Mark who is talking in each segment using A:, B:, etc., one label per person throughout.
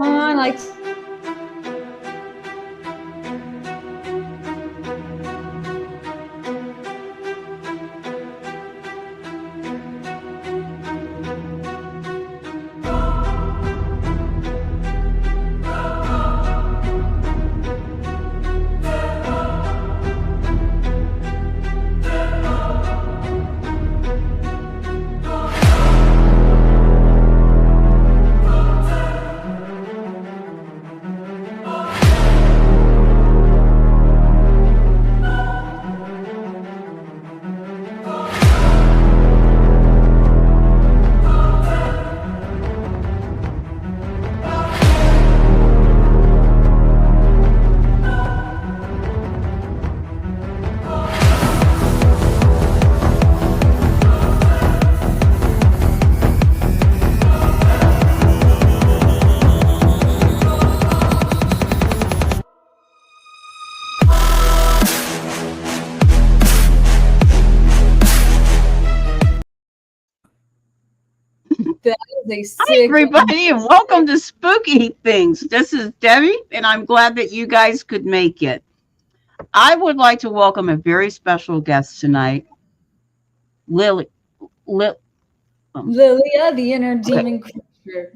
A: I like that is a
B: Hi,
A: sick one.
B: everybody, and welcome to Spooky Things. This is Debbie, and I'm glad that you guys could make it. I would like to welcome a very special guest tonight, Lily. Li-
A: Lilia, the inner
B: okay,
A: demon creature.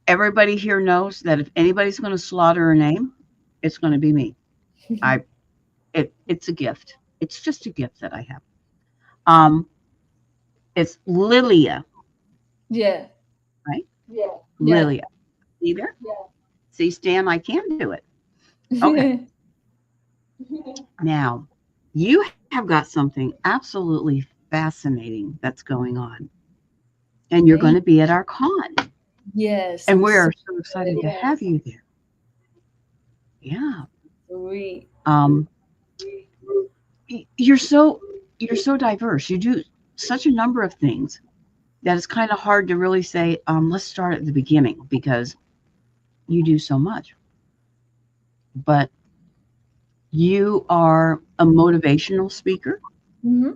B: everybody here knows that if anybody's going to slaughter a name, it's going to be me. I, it's a gift. It's just a gift that I have. Um, it's Lilia,
A: Yeah,
B: right?
A: yeah.
B: Lilia. See there? See, Stan, I can do it. Okay.
A: Yeah.
B: Now, you have got something absolutely fascinating that's going on, and you're going
A: Thank
B: to be at our con,
A: Yes,
B: and
A: I'm
B: we
A: so
B: are so excited to have you there. Yeah.
A: sweet.
B: Um, you're so diverse. You do such a number of things that it's kind of hard to really say. Let's start at the beginning because you do so much. But you are a motivational speaker
A: Hmm.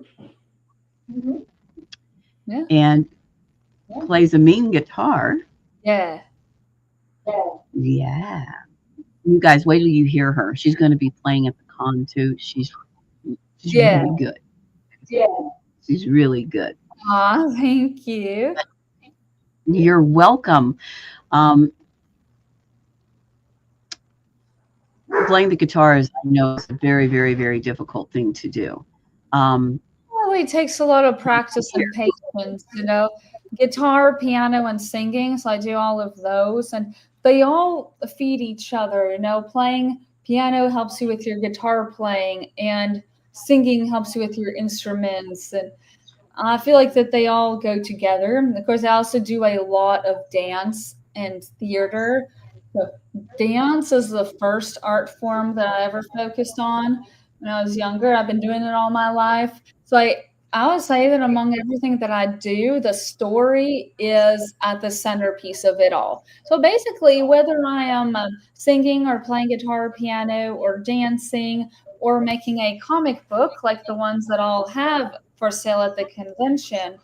A: Yeah,
B: and plays a mean guitar.
A: yeah,
B: Yeah. You guys wait till you hear her. She's going to be playing at the con too. She's
A: yeah.
B: really good. She's really good.
A: Aw, thank you.
B: You're welcome. Um, Playing the guitar is, I know, is a very, very, very difficult thing to do. Um,
A: Well, it takes a lot of practice and patience. Guitar, piano, and singing. So I do all of those, and they all feed each other. Playing piano helps you with your guitar playing, and singing helps you with your instruments. And I feel like that they all go together. And of course, I also do a lot of dance and theater. So dance is the first art form that I ever focused on when I was younger. I've been doing it all my life. So I would say that among everything that I do, the story is at the centerpiece of it all. So basically, whether I am singing or playing guitar, piano, or dancing, or making a comic book like the ones that I'll have for sale at the convention,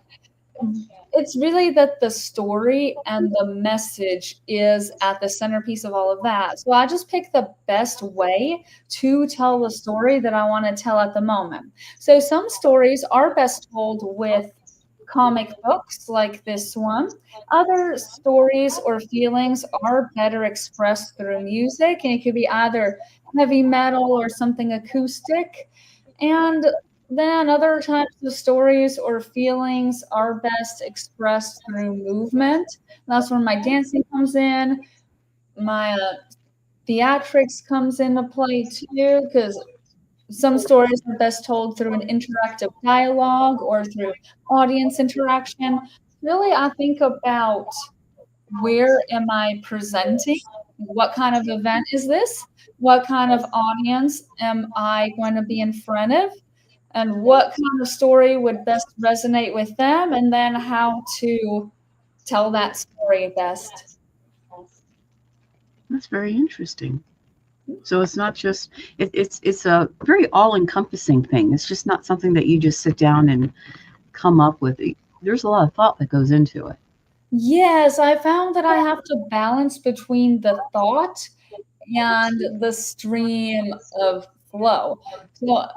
A: it's really that the story and the message is at the centerpiece of all of that. So I just pick the best way to tell the story that I want to tell at the moment. So some stories are best told with comic books like this one. Other stories or feelings are better expressed through music, and it could be either heavy metal or something acoustic. And then other types of stories or feelings are best expressed through movement. That's where my dancing comes in, my theatrics comes into play too, because some stories are best told through an interactive dialogue or through audience interaction. Really, I think about where am I presenting? What kind of event is this? What kind of audience am I going to be in front of? And what kind of story would best resonate with them? And then how to tell that story best.
B: that's very interesting. So it's not just it's a very all-encompassing thing. It's just not something that you just sit down and come up with. There's a lot of thought that goes into it.
A: Yes, I found that I have to balance between the thought and the stream of flow. So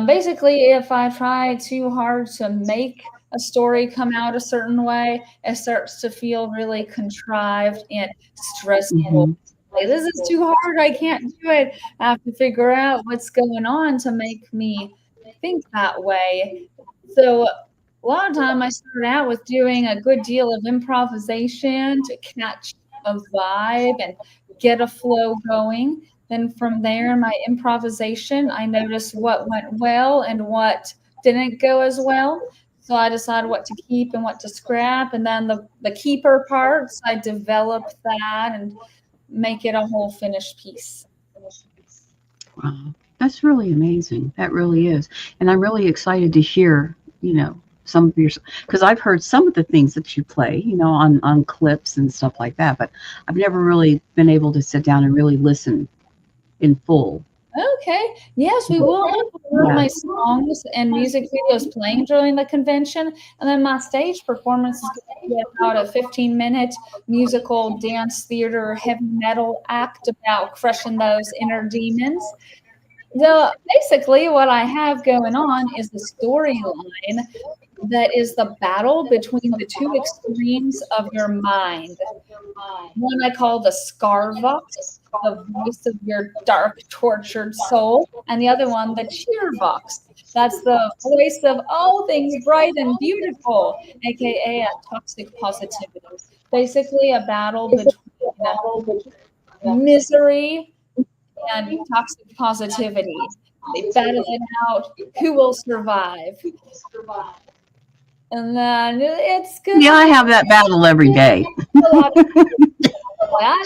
A: basically, if I try too hard to make a story come out a certain way, it starts to feel really contrived and stressful.
B: Hmm.
A: Like, this is too hard. I can't do it. I have to figure out what's going on to make me think that way. So a lot of time I started out with doing a good deal of improvisation to catch a vibe and get a flow going. Then from there, my improvisation, I noticed what went well and what didn't go as well. So I decided what to keep and what to scrap. And then the keeper parts, I develop that and make it a whole finished piece.
B: Wow, that's really amazing. That really is, and I'm really excited to hear, some of your, because I've heard some of the things that you play, on clips and stuff like that, but I've never really been able to sit down and really listen in full.
A: Okay. Yes, we will have more of
B: Yeah.
A: my songs and music videos playing during the convention. And then my stage performance is going to be about a 15-minute musical dance theater heavy metal act about crushing those inner demons. So basically, what I have going on is the storyline that is the battle between the two extremes of your mind. One I call the Scarvox, the voice of your dark, tortured soul, and the other one, the Cheervox. That's the voice of all things bright and beautiful, aka a toxic positivity. Basically, a battle between misery and toxic positivity. They battle it out. Who will survive? And then it's
B: Yeah,
A: gonna
B: I
A: be
B: have that battle every day.
A: a lot of play.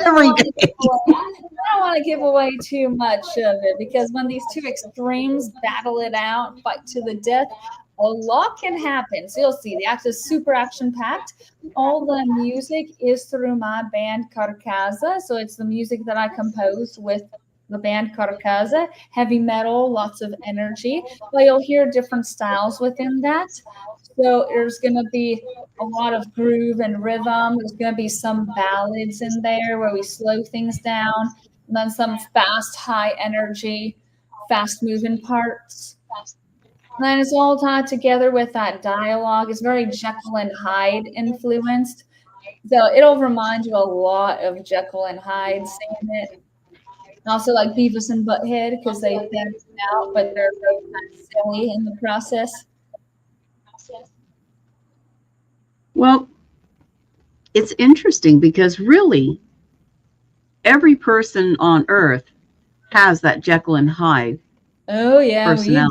B: Every day.
A: I don't want to give away too much of it because when these two extremes battle it out, fight to the death, a lot can happen. So you'll see the act is super action packed. All the music is through my band Carcaza. So it's the music that I composed with the band Carcaza. Heavy metal, lots of energy. But you'll hear different styles within that. So there's going to be a lot of groove and rhythm. There's going to be some ballads in there where we slow things down, and then some fast, high energy, fast moving parts. And then it's all tied together with that dialogue. It's very Jekyll and Hyde influenced. So it'll remind you a lot of Jekyll and Hyde saying it. And also like Beavis and Butthead because they dance it out, but they're both kind of silly in the process.
B: Well, it's interesting because really every person on earth has that Jekyll and Hyde
A: Oh yeah, we did,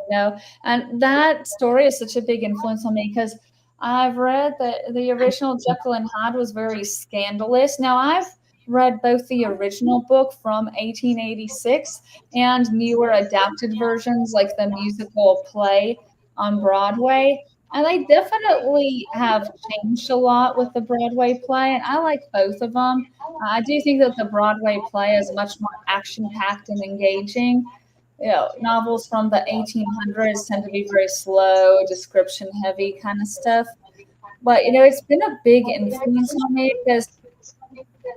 B: personality.
A: and that story is such a big influence on me because I've read that the original Jekyll and Hyde was very scandalous. Now I've read both the original book from 1886 and newer adapted versions like the musical play on Broadway, and they definitely have changed a lot with the Broadway play, and I like both of them. I do think that the Broadway play is much more action-packed and engaging. Novels from the 1800s tend to be very slow, description heavy kind of stuff. But, it's been a big influence on me because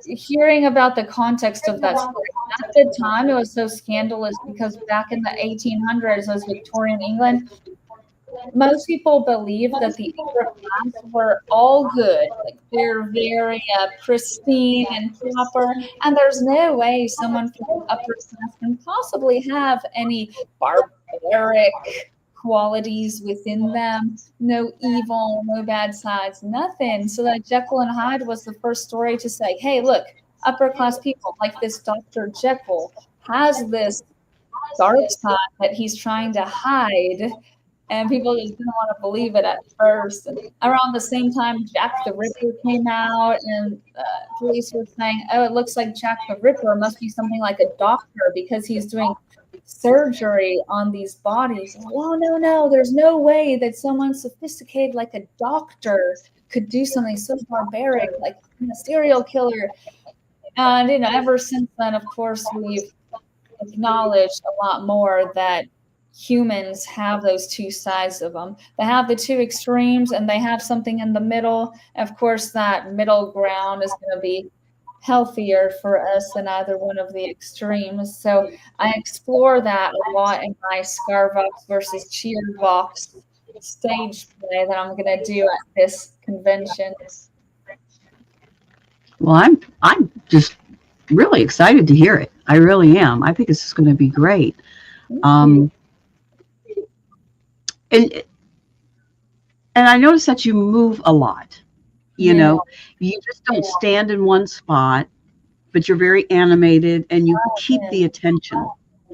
A: hearing about the context of that story at the time, it was so scandalous because back in the 1800s, as Victorian England, most people believe that the upper class were all good, like they're very pristine and proper, and there's no way someone from the upper class can possibly have any barbaric qualities within them, no evil, no bad sides, nothing. So that Jekyll and Hyde was the first story to say, hey, look, upper class people like this Dr. Jekyll has this dark side that he's trying to hide, and people just didn't want to believe it at first. And around the same time, Jack the Ripper came out, and police were saying, "Oh, it looks like Jack the Ripper must be something like a doctor because he's doing surgery on these bodies." Oh, no, no, there's no way that someone sophisticated like a doctor could do something so barbaric like a serial killer. And ever since then, of course, we've acknowledged a lot more that humans have those two sides of them. They have the two extremes and they have something in the middle. Of course, that middle ground is going to be healthier for us than either one of the extremes. So I explore that a lot in my Scarvox versus Cheervox stage play that I'm going to do at this convention.
B: Well, I'm just really excited to hear it. I really am. I think this is going to be great.
A: Thank you.
B: Um, and and I noticed that you move a lot. You
A: Yeah.
B: know, you just don't stand in one spot, but you're very animated and you keep the attention.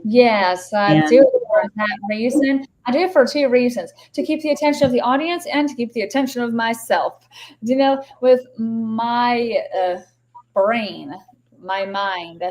A: Yes, I do
B: And
A: it for that reason. I do it for two reasons: to keep the attention of the audience and to keep the attention of myself. With my brain, my mind,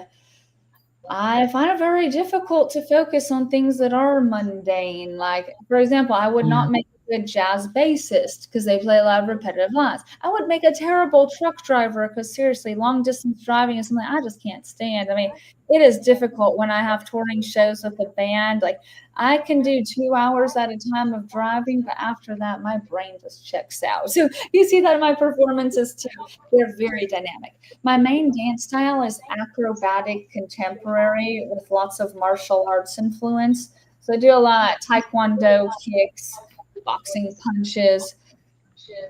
A: I find it very difficult to focus on things that are mundane. Like, for example, I would
B: yeah,
A: not make a good jazz bassist because they play a lot of repetitive lines. I would make a terrible truck driver because, seriously, long distance driving is something I just can't stand. I mean, it is difficult when I have touring shows with a band. Like, I can do 2 hours at a time of driving, but after that, my brain just checks out. So you see that in my performances too. They're very dynamic. My main dance style is acrobatic contemporary with lots of martial arts influence. So I do a lot of taekwondo kicks, boxing punches,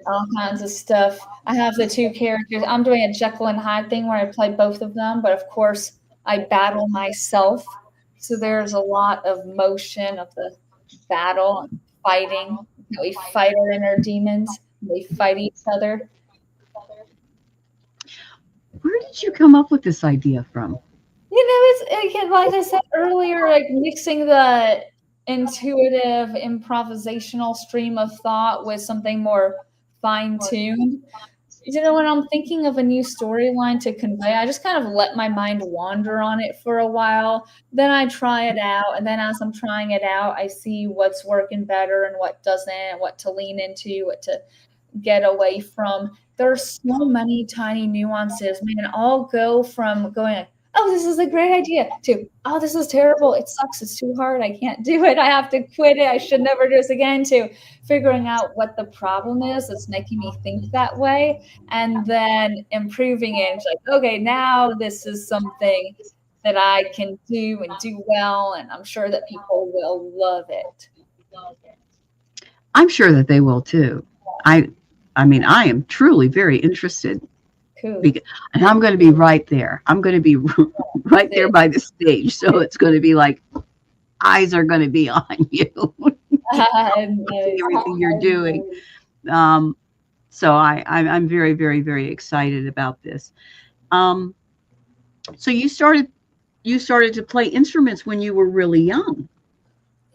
A: all kinds of stuff. I have the two characters. I'm doing a Jekyll and Hyde thing where I play both of them, but of course I battle myself. So there's a lot of motion of the battle and fighting. We fight our inner demons. We fight each other.
B: where did you come up with this idea from?
A: It's again, like I said earlier, like mixing the intuitive improvisational stream of thought with something more fine-tuned. When I'm thinking of a new storyline to convey, I just kind of let my mind wander on it for a while. Then I try it out, and then as I'm trying it out, I see what's working better and what doesn't, what to lean into, what to get away from. There's so many tiny nuances. Man, I'll go from going, oh, this is a great idea to, oh, this is terrible. It sucks. It's too hard. I can't do it. I have to quit it. I should never do this again, to figuring out what the problem is that's making me think that way and then improving it. It's like, okay, now this is something that I can do and do well. And I'm sure that people will love it.
B: I'm sure that they will too. I I mean, I am truly very interested
A: Cool.
B: because, and I'm going to be right there. I'm going to be right there by the stage, so it's going to be like eyes are going to be on you, watching
A: Nice.
B: everything you're doing. Um, so I'm very very excited about this. Um, so you started to play instruments when you were really young.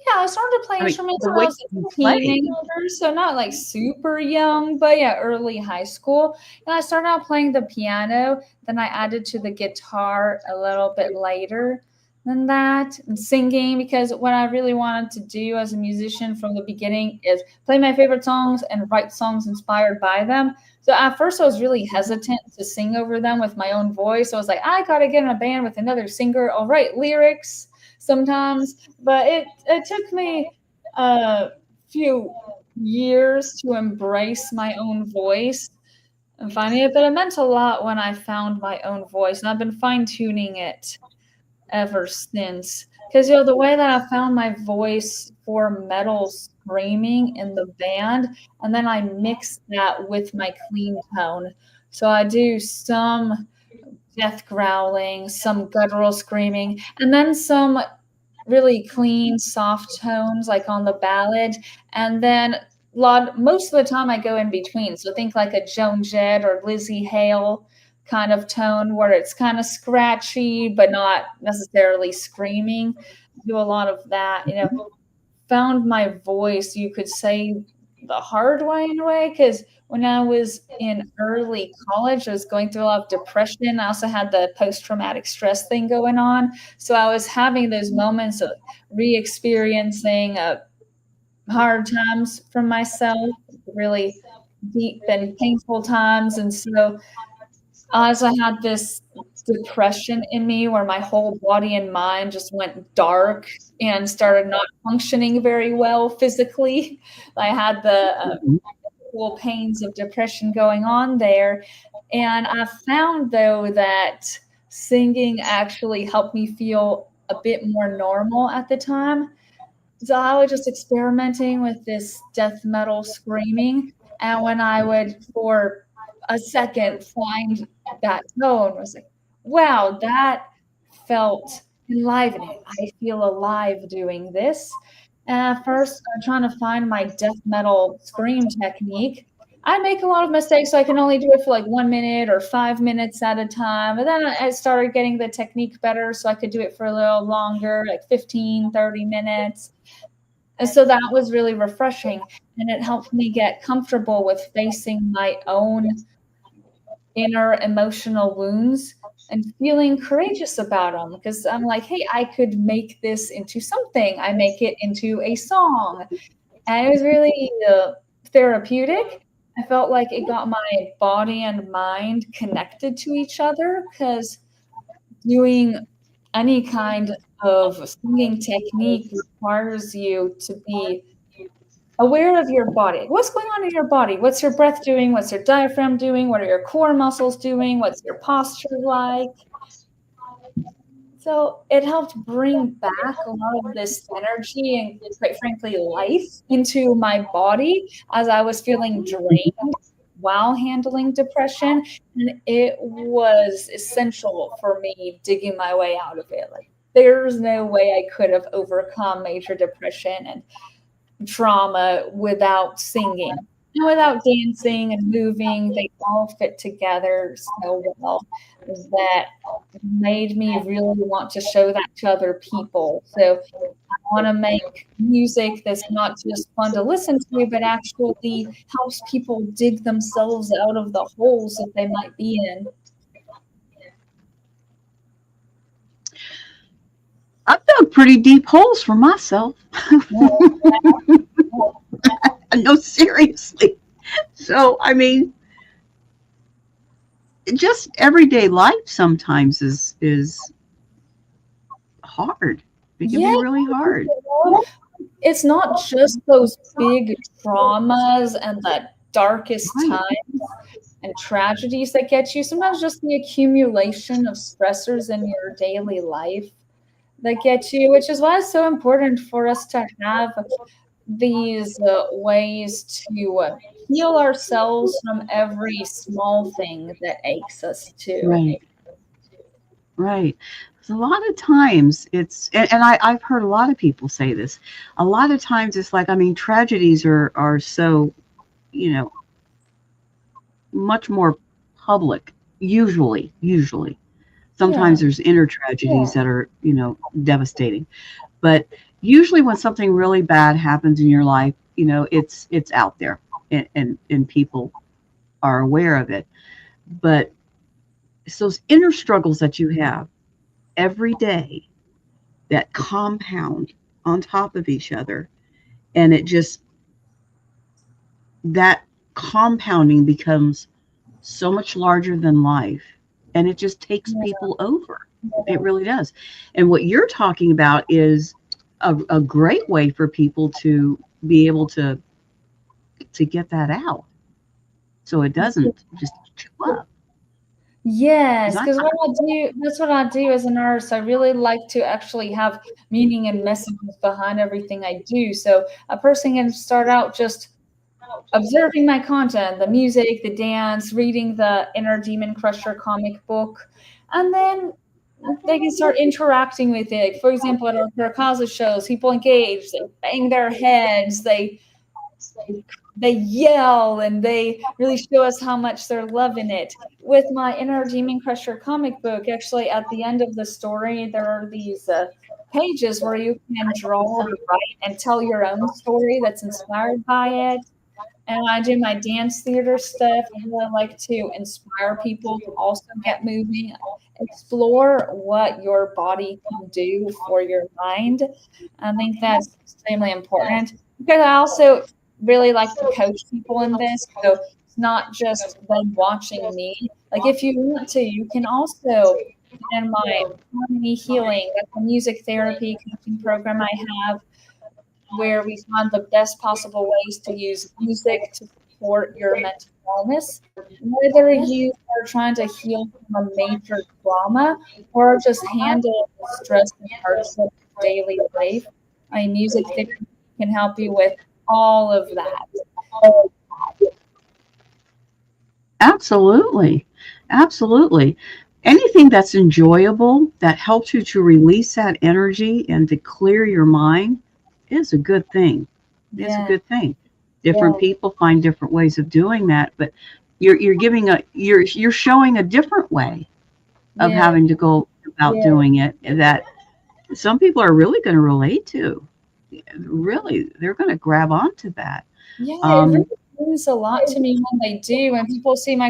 A: Yeah, I started to play
B: I mean,
A: instruments
B: the
A: when I
B: way
A: was
B: you
A: a
B: play.
A: teenager, so not like super young, but yeah, early high school. And I started out playing the piano, then I added to the guitar a little bit later than that, and singing, because what I really wanted to do as a musician from the beginning is play my favorite songs and write songs inspired by them. So at first I was really hesitant to sing over them with my own voice. I was like, I gotta get in a band with another singer. I'll write lyrics sometimes, but it took me a few years to embrace my own voice and finding it, but it meant a lot when I found my own voice, and I've been fine tuning it ever since. Because the way that I found my voice for metal screaming in the band, and then I mix that with my clean tone. So I do some death growling, some guttural screaming, and then some really clean, soft tones like on the ballad. And then most of the time I go in between. So think like a Joan Jett or Lizzie Hale kind of tone where it's kind of scratchy but not necessarily screaming. Do a lot of that. Found my voice, you could say, the hard way in a way, because when I was in early college, I was going through a lot of depression. I also had the post traumatic stress thing going on. So I was having those moments of re experiencing hard times for myself, really deep and painful times. And so as I had this depression in me where my whole body and mind just went dark and started not functioning very well physically. I had the
B: Mhm.
A: physical pains of depression going on there. And I found, though, that singing actually helped me feel a bit more normal at the time. So I was just experimenting with this death metal screaming, and when I would, for a second, find that tone, I was like, "Wow, that felt enlivening. I feel alive doing this." And at first, I'm trying to find my death metal scream technique. I make a lot of mistakes, so I can only do it for like 1 minute or 5 minutes at a time. But then I started getting the technique better, so I could do it for a little longer, like 15, 30 minutes. And so that was really refreshing, and it helped me get comfortable with facing my own inner emotional wounds and feeling courageous about them. Because I'm like, "Hey, I could make this into something." I make it into a song, and it was really, therapeutic. I felt like it got my body and mind connected to each other. Because doing any kind of singing technique requires you to be aware of your body. What's going on in your body? What's your breath doing? What's your diaphragm doing? What are your core muscles doing? What's your posture like? So it helped bring back a lot of this energy and, quite frankly, life into my body as I was feeling drained while handling depression. And it was essential for me digging my way out of it. Like, there's no way I could have overcome major depression and trauma without singing and without dancing and moving. They all fit together so well that made me really want to show that to other people. So I want to make music that's not just fun to listen to, but actually helps people dig themselves out of the holes that they might be in.
B: I've dug pretty deep holes for myself. No, seriously. So, I mean, just everyday life sometimes is hard. It can
A: Yeah,
B: be really hard.
A: it's not just those big traumas and the darkest
B: Right.
A: times and tragedies that get you. Sometimes just the accumulation of stressors in your daily life that get you, which is why it's so important for us to have these ways to heal ourselves from every small thing that aches us too.
B: Right. Right. 'Cause a lot of times I've heard a lot of people say this. A lot of times it's like, I mean, tragedies are so, you know, much more public, usually.
A: Yeah.
B: Sometimes there's inner tragedies that are, devastating. But usually when something really bad happens in your life, it's out there and people are aware of it. But it's those inner struggles that you have every day that compound on top of each other, and it just that compounding becomes so much larger than life, and it just takes
A: Yeah.
B: people over. It really does. And what you're talking about is a great way for people to be able to get that out, so it doesn't just chew up.
A: Yes,
B: Because
A: because what I do that's what I do as a nurse. I really like to actually have meaning and messages behind everything I do. So a person can start out just observing my content, the music, the dance, reading the Inner Demon Crusher comic book, and then they can start interacting with it. For example, at our Casa shows, people engage, they bang their heads, they yell, and they really show us how much they're loving it. With my Inner Demon Crusher comic book, actually, at the end of the story, there are these pages where you can draw or write and tell your own story that's inspired by it. And when I do my dance theater stuff, I really like to inspire people to also get moving, explore what your body can do for your mind. I think that's extremely important because I also really like to coach people in this. So it's not just them watching me. Like, if you want to, you can also in my harmony healing. That's a music therapy coaching program I have, where we find the best possible ways to use music to support your mental wellness. Whether you are trying to heal from a major trauma or just handle the stress and hardship of daily life, I mean, music therapy can help you with all of that.
B: Absolutely. Absolutely. Anything that's enjoyable that helps you to release that energy and to clear your mind is a good thing. It's a
A: Yeah,
B: good thing. Different people find different ways of doing that, but you're giving a you're showing a different way of
A: yeah,
B: having to go about doing it that some people are really going to relate to. Really, they're going to grab onto that.
A: yeah. It really
B: Um,
A: means a lot to me when they do. When people see my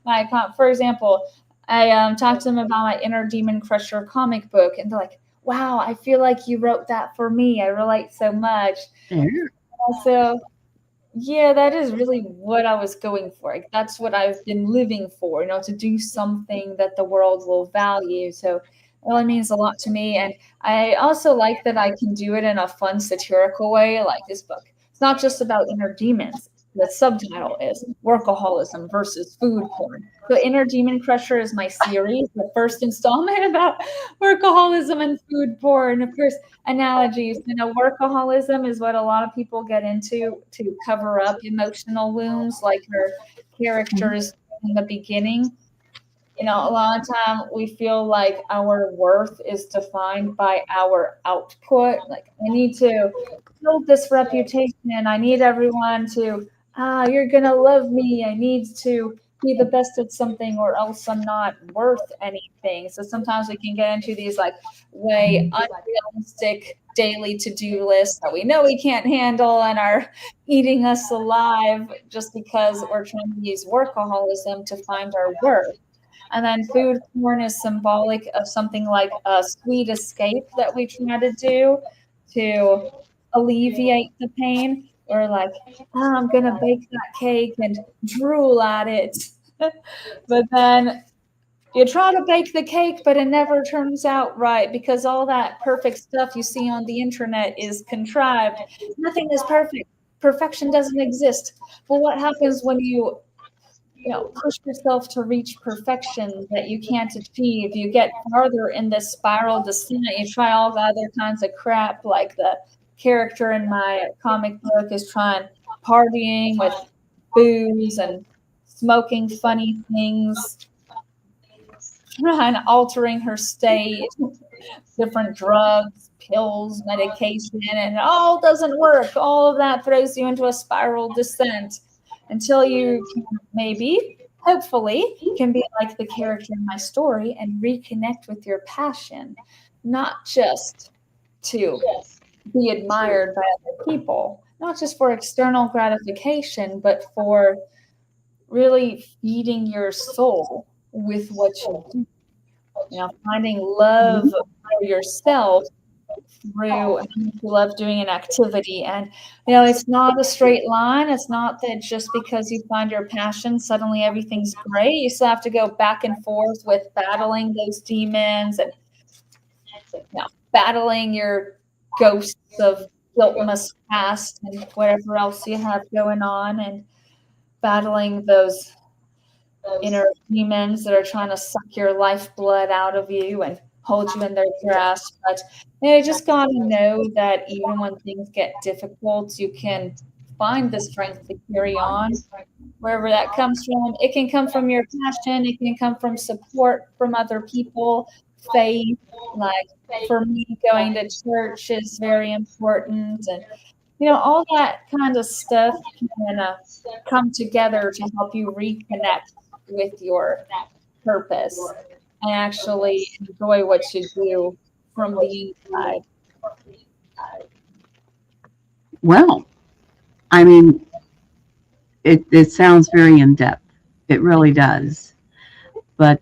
A: account, for example, I talked to them about my Inner Demon Crusher comic book, and they're like, "Wow, I feel like you wrote that for me. I relate so much."
B: there.
A: So yeah, that is really what I was going for. Like, that's what I've been living for, to do something that the world will value. So it really means a lot to me. And I also like that I can do it in a fun, satirical way, like this book. It's not just about inner demons. The subtitle is Workaholism versus Food Porn. So Inner Demon Crusher is my series, the first installment about workaholism and food porn. Of course, analogies. Workaholism is what a lot of people get into to cover up emotional wounds, like her characters in the beginning. A lot of time we feel like our worth is defined by our output. Like, I need to build this reputation. I need everyone to, you're going to love me. I need to be the best at something or else I'm not worth anything. So sometimes we can get into these like way unrealistic daily to-do lists that we know we can't handle and are eating us alive just because we're trying to use workaholism to find our worth. And then food porn is symbolic of something like a sweet escape that we try to do to alleviate the pain. Or like, I'm going to bake that cake and drool at it. But then you try to bake the cake, but it never turns out right because all that perfect stuff you see on the internet is contrived. Nothing is perfect. Perfection doesn't exist. But what happens when you push yourself to reach perfection that you can't achieve? You get farther in this spiral descent. You try all the other kinds of crap, like the character in my comic book is trying partying with booze and smoking funny things, trying altering her state, different drugs, pills, medication, and it all doesn't work. All of that throws you into a spiral descent until you can maybe, hopefully, can be like the character in my story and reconnect with your passion, not just to be admired by other people, not just for external gratification, but for really feeding your soul with what you do. Finding love for yourself through how much you love doing an activity. And, it's not a straight line. It's not that just because you find your passion, suddenly everything's great. You still have to go back and forth with battling those demons and battling your ghosts of guiltless past and whatever else you have going on, and battling those inner demons that are trying to suck your lifeblood out of you and hold you in their grasp. But you just got to know that even when things get difficult, you can find the strength to carry on wherever that comes from. It can come from your passion, it can come from support from other people, faith. Like for me, going to church is very important. And all that kind of stuff can come together to help you reconnect with your purpose and actually enjoy what you do from the inside.
B: Well, I mean, it sounds very in depth. It really does. But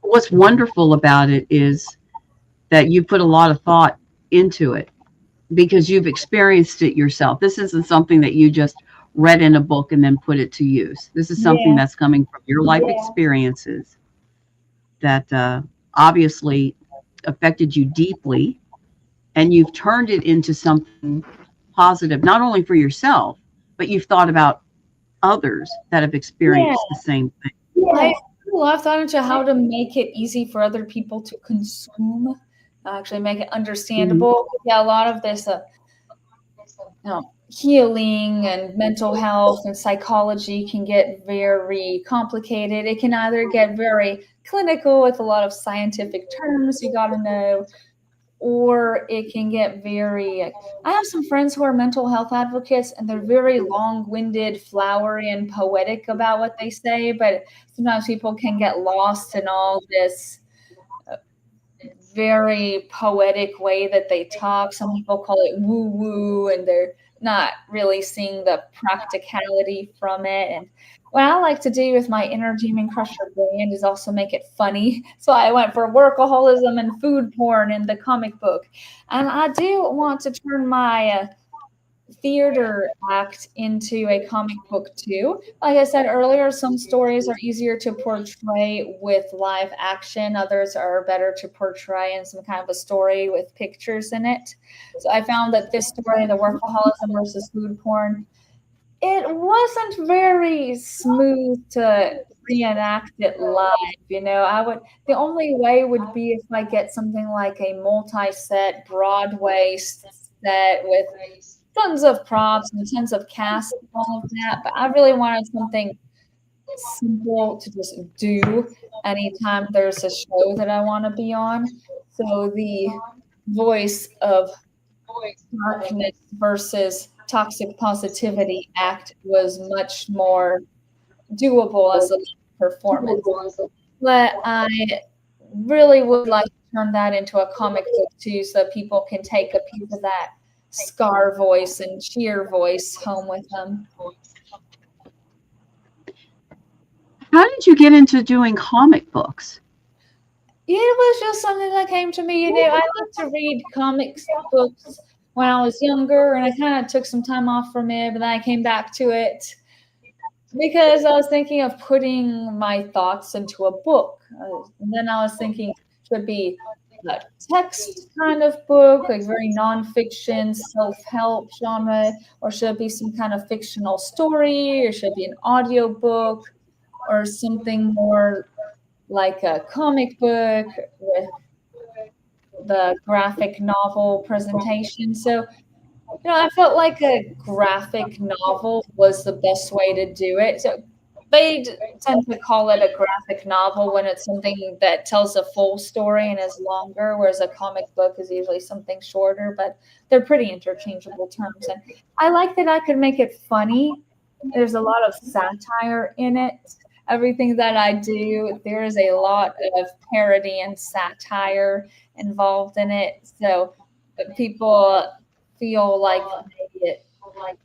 B: what's wonderful about it is that you put a lot of thought into it because you've experienced it yourself. This isn't something that you just read in a book and then put it to use. This is something
A: Yeah,
B: that's coming from your life experiences. that obviously affected you deeply, and you've turned it into something positive, not only for yourself, but you've thought about others that have
A: Yeah,
B: experienced the same thing.
A: I I've thought into how to make it easy for other people to consume, actually make it
B: Mhm.
A: understandable. Yeah, a lot of this, healing and mental health and psychology can get very complicated. It can either get very clinical with a lot of scientific terms you got to know, or it can get very I have some friends who are mental health advocates and they're very long-winded, flowery, and poetic about what they say, but sometimes people can get lost in all this very poetic way that they talk. Some people call it woo woo, and they're not really seeing the practicality from it. And what I like to do with my Inner Demon Crusher brand is also make it funny. So I went for workaholism and food porn in the comic book. And I do want to turn my theater act into a comic book too. Like I said earlier, some stories are easier to portray with live action, others are better to portray in some kind of a story with pictures in it. So I found that this story, the workaholism versus food porn, it wasn't very smooth to reenact it live. I would the only way would be if I get something like a multi-set Broadway set with tons of props and tons of cast and all of that, but I really wanted something simple to just do anytime there's a show that I want to be on. So the voice of darkness versus toxic positivity act was much more doable as a performance. But I really would like to turn that into a comic book too, so people can take a piece of that Scar voice and cheer voice home with them.
B: How did you get into doing comic books?
A: It was just something that came to me. I like to read comics books when I was younger, and I kind of took some time off from it, but then I came back to it because I was thinking of putting my thoughts into a book. And then I was thinking, should it be a text kind of book, like very nonfiction, self-help genre, or should it be some kind of fictional story, or should it be an audio book, or something more like a comic book with the graphic novel presentation. So I felt like a graphic novel was the best way to do it. So they tend to call it a graphic novel when it's something that tells a full story and is longer, whereas a comic book is usually something shorter, but they're pretty interchangeable terms. And I like that I could make it funny. There's a lot of satire in it. Everything that I do, there is a lot of parody and satire involved in it. So people feel like they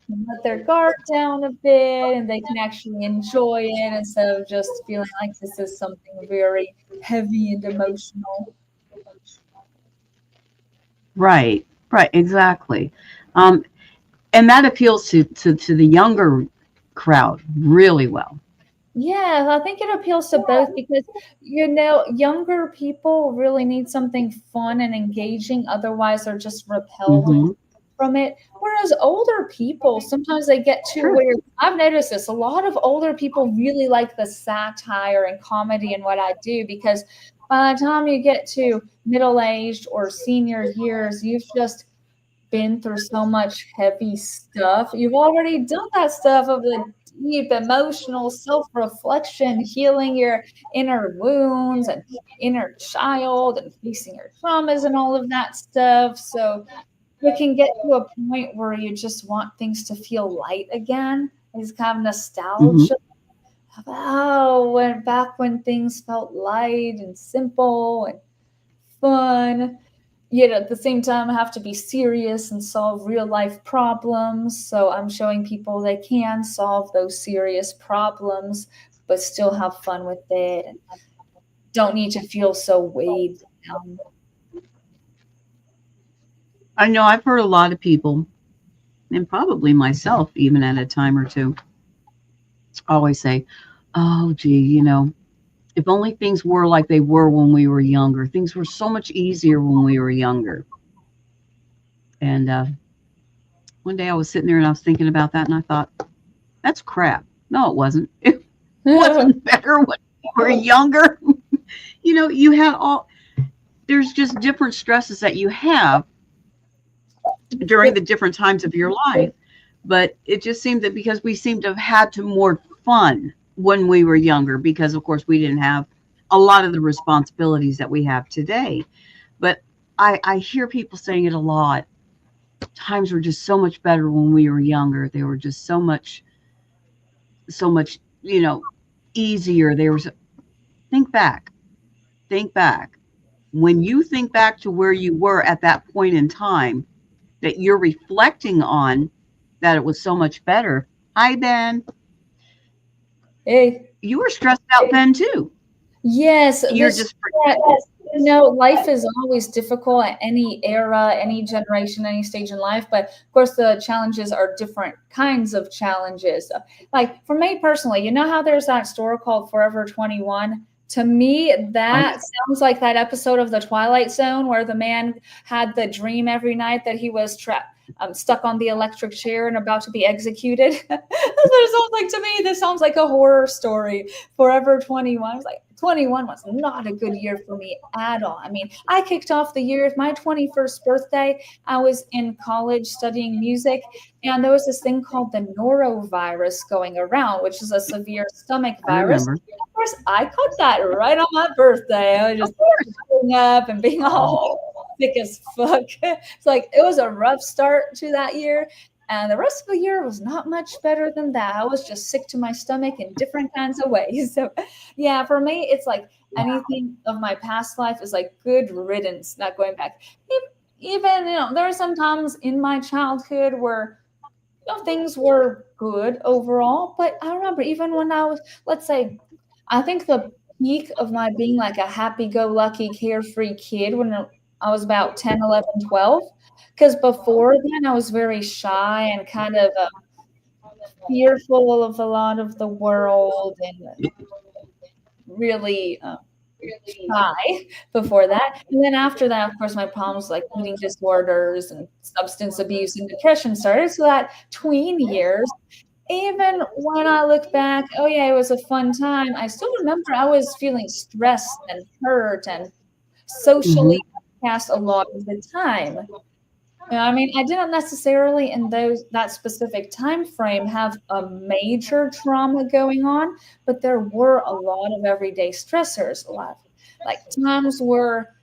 A: can let their guard down a bit and they can actually enjoy it instead of just feeling like this is something very heavy and emotional.
B: Right, right, exactly. Um, and that appeals to the younger crowd really well.
A: Yeah, I think it appeals to both because, younger people really need something fun and engaging. Otherwise, they're just repelled
B: Hmm.
A: from it. Whereas older people, sometimes they get too
B: Sure.
A: weird. I've noticed this. A lot of older people really like the satire and comedy in what I do because by the time you get to middle-aged or senior years, you've just been through so much heavy stuff. You've already done that stuff of the deep emotional self-reflection, healing your inner wounds and inner child and facing your traumas and all of that stuff. So you can get to a point where you just want things to feel light again. It's kind of
B: Hmm.
A: nostalgia of, when back when things felt light and simple and fun. Yet at the same time, I have to be serious and solve real life problems. So I'm showing people they can solve those serious problems, but still have fun with it and don't need to feel so weighed down.
B: I know I've heard a lot of people, and probably myself, even at a time or two, always say, "Oh, gee, If only things were like they were when we were younger. Things were so much easier when we were younger. And one day I was sitting there and I was thinking about that, and I thought, that's crap. No, it wasn't. It wasn't better when we were younger. You had there's just different stresses that you have during the different times of your life. But it just seemed that because we seemed to have had to more fun when we were younger, because of course we didn't have a lot of the responsibilities that we have today. But I hear people saying it a lot. Times were just so much better when we were younger. They were just so much, easier. Think back, think back. When you think back to where you were at that point in time, that you're reflecting on that it was so much better. Hi, Ben.
A: Hey.
B: You were stressed out then too.
A: Yes,
B: You're just
A: life is always difficult at any era, any generation, any stage in life. But of course, the challenges are different kinds of challenges. Like for me personally, you know how there's that store called Forever 21? To me, that sounds like that episode of The Twilight Zone where the man had the dream every night that he was trapped. Stuck on the electric chair and about to be executed. That's what it sounds like to me. This sounds like a horror story. Forever 21. I was like, 21 was not a good year for me at all. I mean, I kicked off the year with my 21st birthday. I was in college studying music, and there was this thing called the norovirus going around, which is a severe stomach virus. Of course, I caught that right on my birthday. I was just throwing up and being all sick as fuck. It's like it was a rough start to that year. And the rest of the year was not much better than that. I was just sick to my stomach in different kinds of ways. So, yeah, for me, it's like anything of my past life is like good riddance, not going back. Even, there are some times in my childhood where things were good overall. But I remember even when I was, let's say, I think the peak of my being like a happy-go-lucky, carefree kid when I was about 10, 11, 12. Because before then, I was very shy and kind of fearful of a lot of the world and really shy before that. And then after that, of course, my problems like eating disorders and substance abuse and depression started. So that tween years, even when I look back, oh yeah, it was a fun time. I still remember I was feeling stressed and hurt and socially outcast a lot of the time. I mean, I didn't necessarily in that specific time frame have a major trauma going on, but there were a lot of everyday stressors. A lot, like times where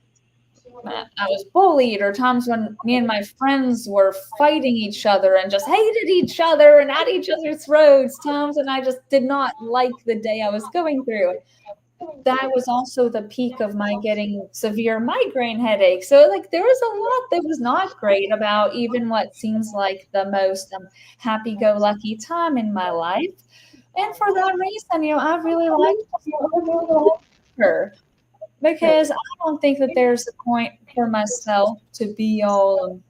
A: I was bullied, or times when me and my friends were fighting each other and just hated each other and at each other's throats. Times when I just did not like the day I was going through. That was also the peak of my getting severe migraine headaches. So like there was a lot that was not great about even what seems like the most happy-go-lucky time in my life. And for that reason, I really like her because I don't think that there's a point for myself to be all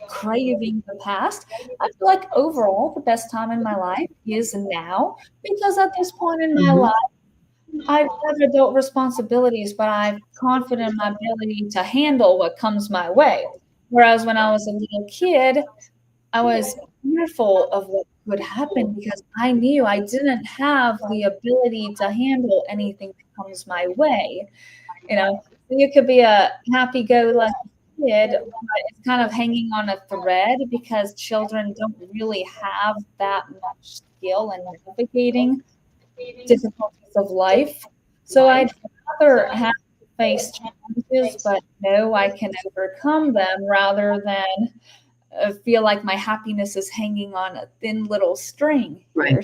A: craving the past. I feel like overall the best time in my life is now because at this point in my life, I have adult responsibilities, but I'm confident in my ability to handle what comes my way. Whereas when I was a little kid, I was fearful of what would happen because I knew I didn't have the ability to handle anything that comes my way. You could be a happy-go-lucky kid, but it's kind of hanging on a thread because children don't really have that much skill in navigating difficulties of life. So I'd rather have to face challenges, but know I can overcome them rather than feel like my happiness is hanging on a thin little string here.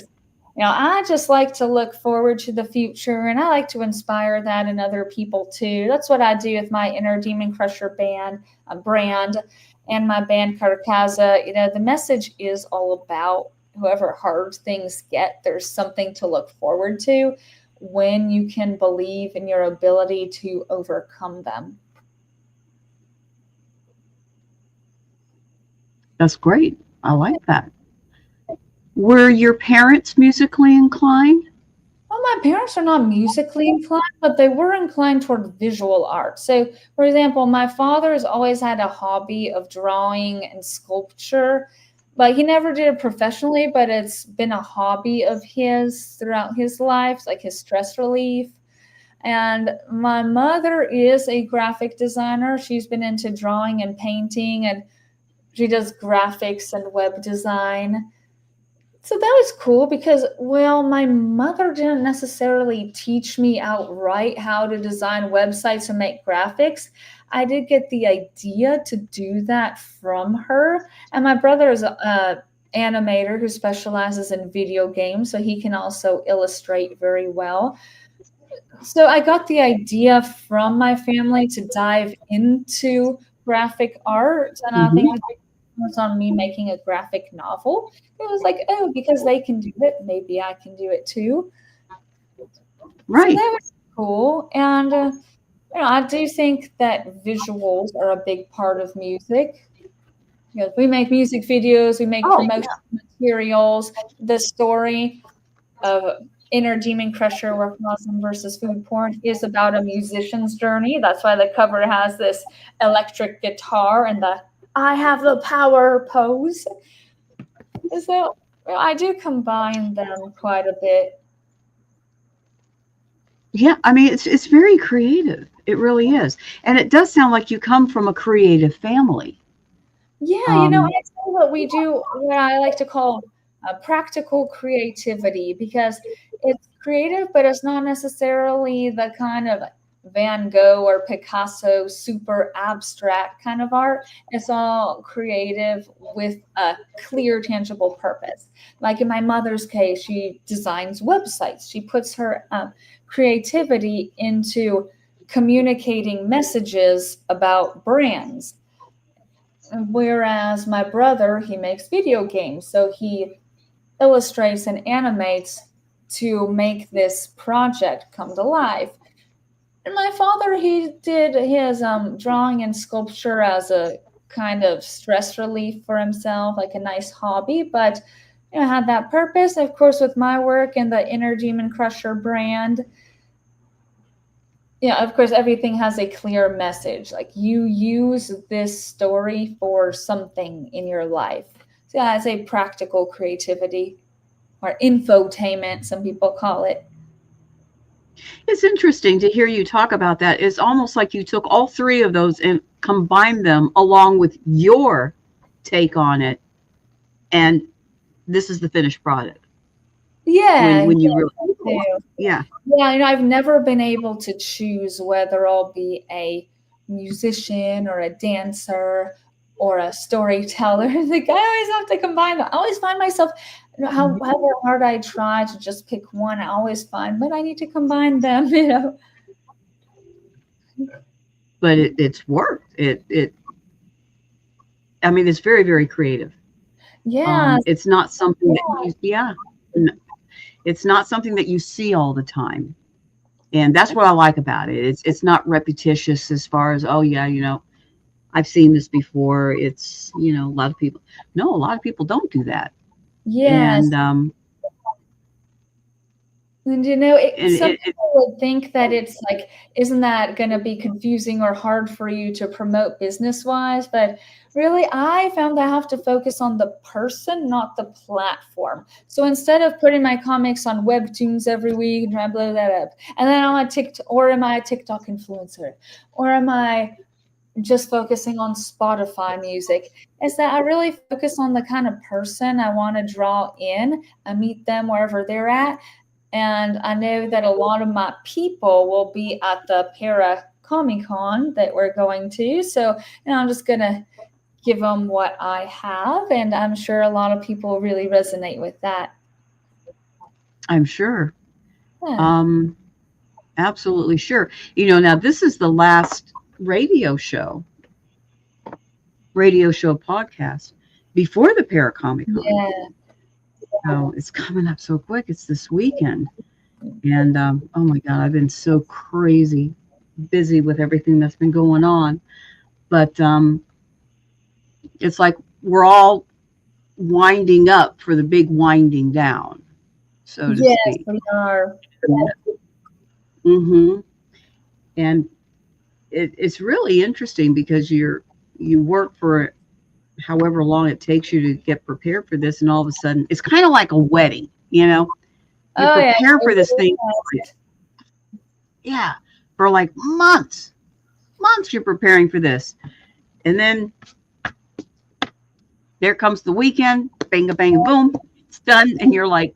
A: I just like to look forward to the future, and I like to inspire that in other people too. That's what I do with my Inner Demon Crusher brand and my band Carcaza. The message is all about however hard things get, there's something to look forward to when you can believe in your ability to overcome them.
B: That's great. I like that. Were your parents musically inclined?
A: Well, my parents are not musically inclined, but they were inclined toward visual art. So, for example, my father has always had a hobby of drawing and sculpture, but he never did it professionally, but it's been a hobby of his throughout his life, like his stress relief. And my mother is a graphic designer. She's been into drawing and painting, and she does graphics and web design. So that was cool because, well, my mother didn't necessarily teach me outright how to design websites and make graphics. I did get the idea to do that from her. And my brother is a animator who specializes in video games, so he can also illustrate very well. So I got the idea from my family to dive into graphic art, and I think
B: Hmm.
A: the big thing was on me making a graphic novel. It was like, oh, because they can do it, maybe I can do it too. So
B: Right.
A: that was cool, and I do think that visuals are a big part of music. You know, we make music videos, we make
B: Oh,
A: promotional materials. The story of Inner Demon Crusher, Workaholism versus Food Porn is about a musician's journey. That's why the cover has this electric guitar and the I have the power pose. So I do combine them quite a bit.
B: yeah. I mean, it's very creative. It really is, and it does sound like you come from a creative family.
A: Yeah,
B: Um,
A: I tell what we do, what I like to call practical creativity, because it's creative, but it's not necessarily the kind of Van Gogh or Picasso super abstract kind of art. It's all creative with a clear, tangible purpose. Like in my mother's case, she designs websites. She puts her creativity into communicating messages about brands, whereas my brother, he makes video games, so he illustrates and animates to make this project come to life. And my father, he did his drawing and sculpture as a kind of stress relief for himself, like a nice hobby, but had that purpose. Of course, with my work and the Inner Demon Crusher brand, yeah, of course, everything has a clear message. Like you use this story for something in your life. So yeah, it's a practical creativity or infotainment, some people call it.
B: it's interesting to hear you talk about that. It's almost like you took all three of those and combined them along with your take on it, and this is the finished product.
A: Yeah,
B: When you really,
A: yes, I do.
B: yeah,
A: Yeah, I've never been able to choose whether I'll be a musician or a dancer or a storyteller. Like I always have to combine them. I always find myself, however hard I try to just pick one, I always find, but I need to combine them.
B: but it's worked. I mean, it's very, very creative.
A: Yeah,
B: It's not something that you, yeah, it's not something that you see all the time. And that's what I like about it. It's not repetitious as far as, oh yeah, I've seen this before. It's, a lot of people, no, a lot of people don't do that.
A: yes.
B: And
A: And
B: and
A: some people would think that it's like, isn't that going to be confusing or hard for you to promote business wise? But really, I found I have to focus on the person, not the platform. So instead of putting my comics on Webtoons every week and trying to blow that up, and then I'm a TikTok, or am I a TikTok influencer, or am I just focusing on Spotify music, is that I really focus on the kind of person I want to draw in. I meet them wherever they're at, and I know that a lot of my people will be at the Para Comic Con that we're going to. So, I'm just going to give them what I have. And I'm sure a lot of people really resonate with that.
B: I'm sure,
A: Yeah.
B: um, absolutely sure. Now this is the last radio show podcast before the Paracomic-Con.
A: Yeah.
B: So it's coming up so quick. It's this weekend. And oh my God, I've been so crazy busy with everything that's been going on. But it's like we're all winding up for the big winding down, so to
A: Yes,
B: speak.
A: we are.
B: Mm-hmm. And it's really interesting because you work for however long it takes you to get prepared for this, and all of a sudden it's kind of like a wedding, you
A: Oh yeah,
B: prepare
A: it
B: for this
A: really
B: thing,
A: is.
B: yeah, for like months you're preparing for this, and then there comes the weekend, bang a bang a boom, it's done, and you're like,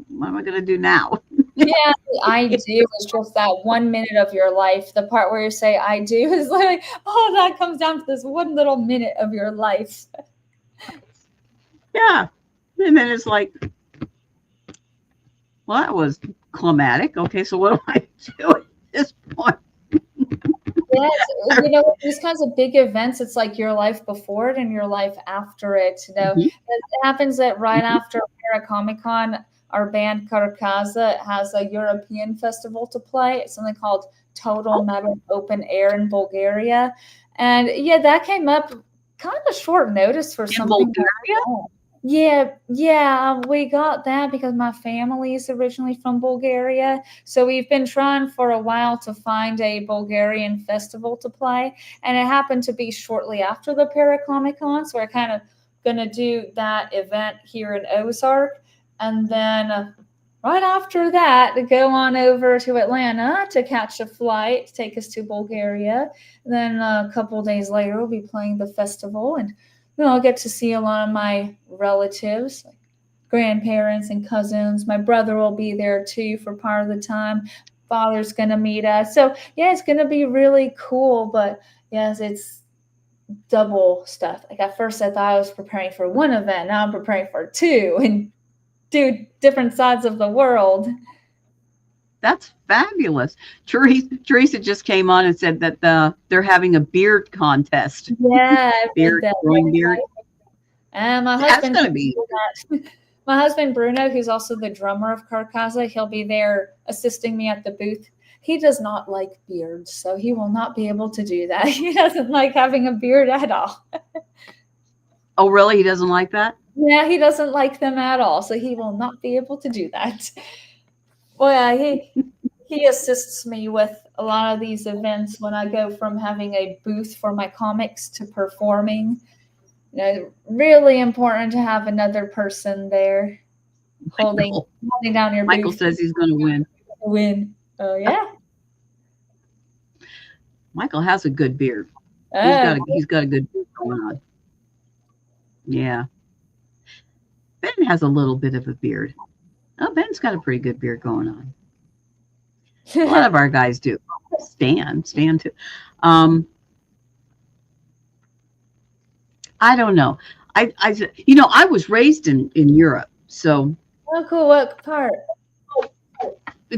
B: what am I going to do now?
A: Yeah, I do is just that 1 minute of your life. The part where you say I do is like, oh, that comes down to this one little minute of your life.
B: Yeah, and then it's like, well, that was climatic. Okay, so what do I do at this point?
A: Yes, these kinds of big events, it's like your life before it and your life after it.
B: Mhm,
A: It happens that right
B: mhm.
A: after Comic Con, our band Karkaza has a European festival to play. It's something called Total Metal Open Air in Bulgaria. And yeah, that came up kind of short notice for
B: In
A: something like
B: Bulgaria?
A: that. Yeah, we got that because my family is originally from Bulgaria. So we've been trying for a while to find a Bulgarian festival to play, and it happened to be shortly after the Paracomicon. So we're kind of gonna do that event here in Ozark, and then right after that, to go on over to Atlanta to catch a flight to take us to Bulgaria. And then a couple of days later, we'll be playing the festival, and I'll get to see a lot of my relatives, like grandparents and cousins. My brother will be there too for part of the time. Father's gonna meet us. So yeah, it's gonna be really cool. But yes, it's double stuff. Like at first I thought I was preparing for one event. Now I'm preparing for two and two different sides of the world.
B: That's fabulous. Teresa just came on and said that they're having a beard contest.
A: Yeah, I read
B: Beard,
A: that.
B: growing beard.
A: And my
B: That's
A: husband
B: going to be
A: my husband Bruno, who's also the drummer of Carcaza, he'll be there assisting me at the booth. He does not like beards, so he will not be able to do that. He doesn't like having a beard at all.
B: Oh, really? He doesn't like that?
A: Yeah, he doesn't like them at all, so he will not be able to do that. Well, yeah, he assists me with a lot of these events when I go from having a booth for my comics to performing. Really important to have another person there holding
B: Michael,
A: holding down your
B: Michael
A: booth to
B: says he's going to win.
A: win. Oh yeah.
B: Michael has a good beard.
A: Oh,
B: He's got a good beard going on. Yeah. Ben has a little bit of a beard. Oh, Ben's got a pretty good beard going on. A lot of our guys do. Stan too. Um, I don't know. I was raised in Europe, so
A: oh, cool. What part?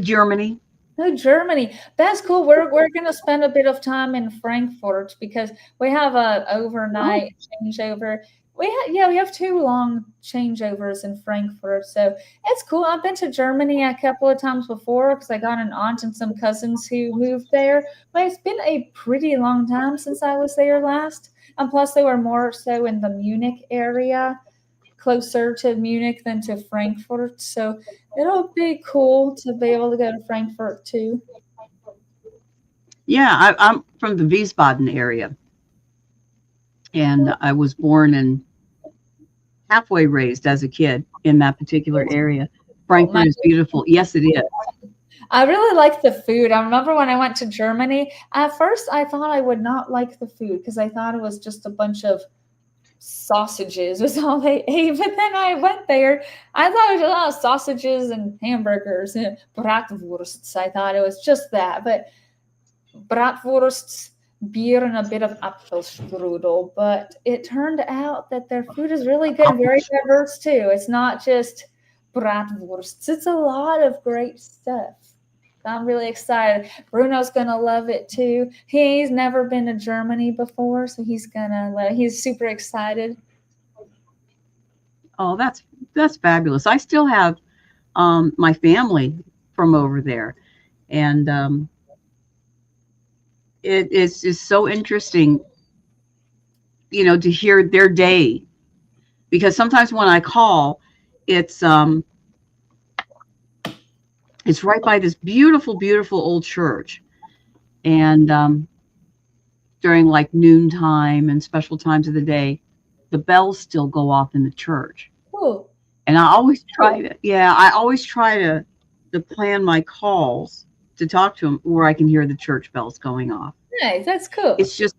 B: Germany.
A: Oh, Germany. That's cool. We're gonna spend a bit of time in Frankfurt because we have a
B: Oh,
A: overnight changeover. We have two long changeovers in Frankfurt, so it's cool. I've been to Germany a couple of times before because I got an aunt and some cousins who moved there. But it's been a pretty long time since I was there last, and plus they were more so in the Munich area, closer to Munich than to Frankfurt. So it'll be cool to be able to go to Frankfurt too.
B: yeah. I'm from the Wiesbaden area, and I was born and halfway raised as a kid in that particular area.
A: Oh, my
B: Frankfurt is beautiful. Yes, it is.
A: I really like the food. I remember when I went to Germany, at first I thought I would not like the food because I thought it was just a bunch of sausages was all they ate. But then I went there, I thought it was a lot of sausages and hamburgers and bratwursts. I thought it was just that. But bratwursts, beer, and a bit of apfelstrudel. But it turned out that their food is really good and very diverse too. It's not just bratwursts, it's a lot of great stuff. I'm really excited. Bruno's gonna love it too. He's never been to Germany before, so he's super excited.
B: Oh, that's fabulous. I still have my family from over there, and it's just so interesting, to hear their day because sometimes when I call, it's It's right by this beautiful, beautiful old church. And during like noontime and special times of the day, the bells still go off in the church.
A: Cool.
B: And I always try to plan my calls to talk to them where I can hear the church bells going off.
A: Nice. That's cool.
B: It's just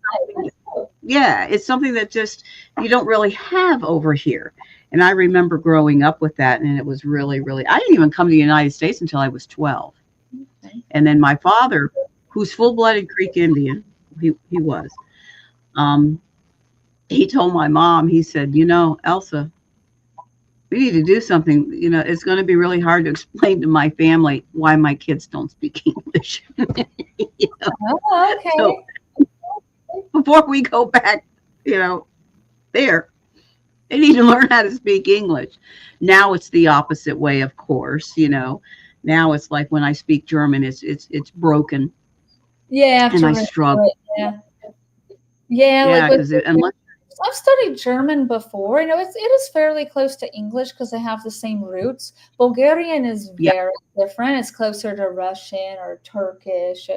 B: yeah, it's something that just you don't really have over here. And I remember growing up with that, and it was really, really. I didn't even come to the United States until I was 12,
A: Okay.
B: and then my father, who's full-blooded Creek Indian, he was. Um, he told my mom, he said, Elsa, we need to do something. It's going to be really hard to explain to my family why my kids don't speak English. You know?
A: Oh,
B: So
A: okay.
B: before we go back, there, they need to learn how to speak English. Now it's the opposite way, of course. Now it's like when I speak German, it's broken,
A: Yeah,
B: and
A: after
B: I
A: review
B: struggle.
A: it. Yeah. Yeah, like
B: Yeah,
A: with
B: because unless
A: I've studied German before. It is fairly close to English because they have the same roots. Bulgarian is
B: yeah,
A: very different. It's closer to Russian or Turkish.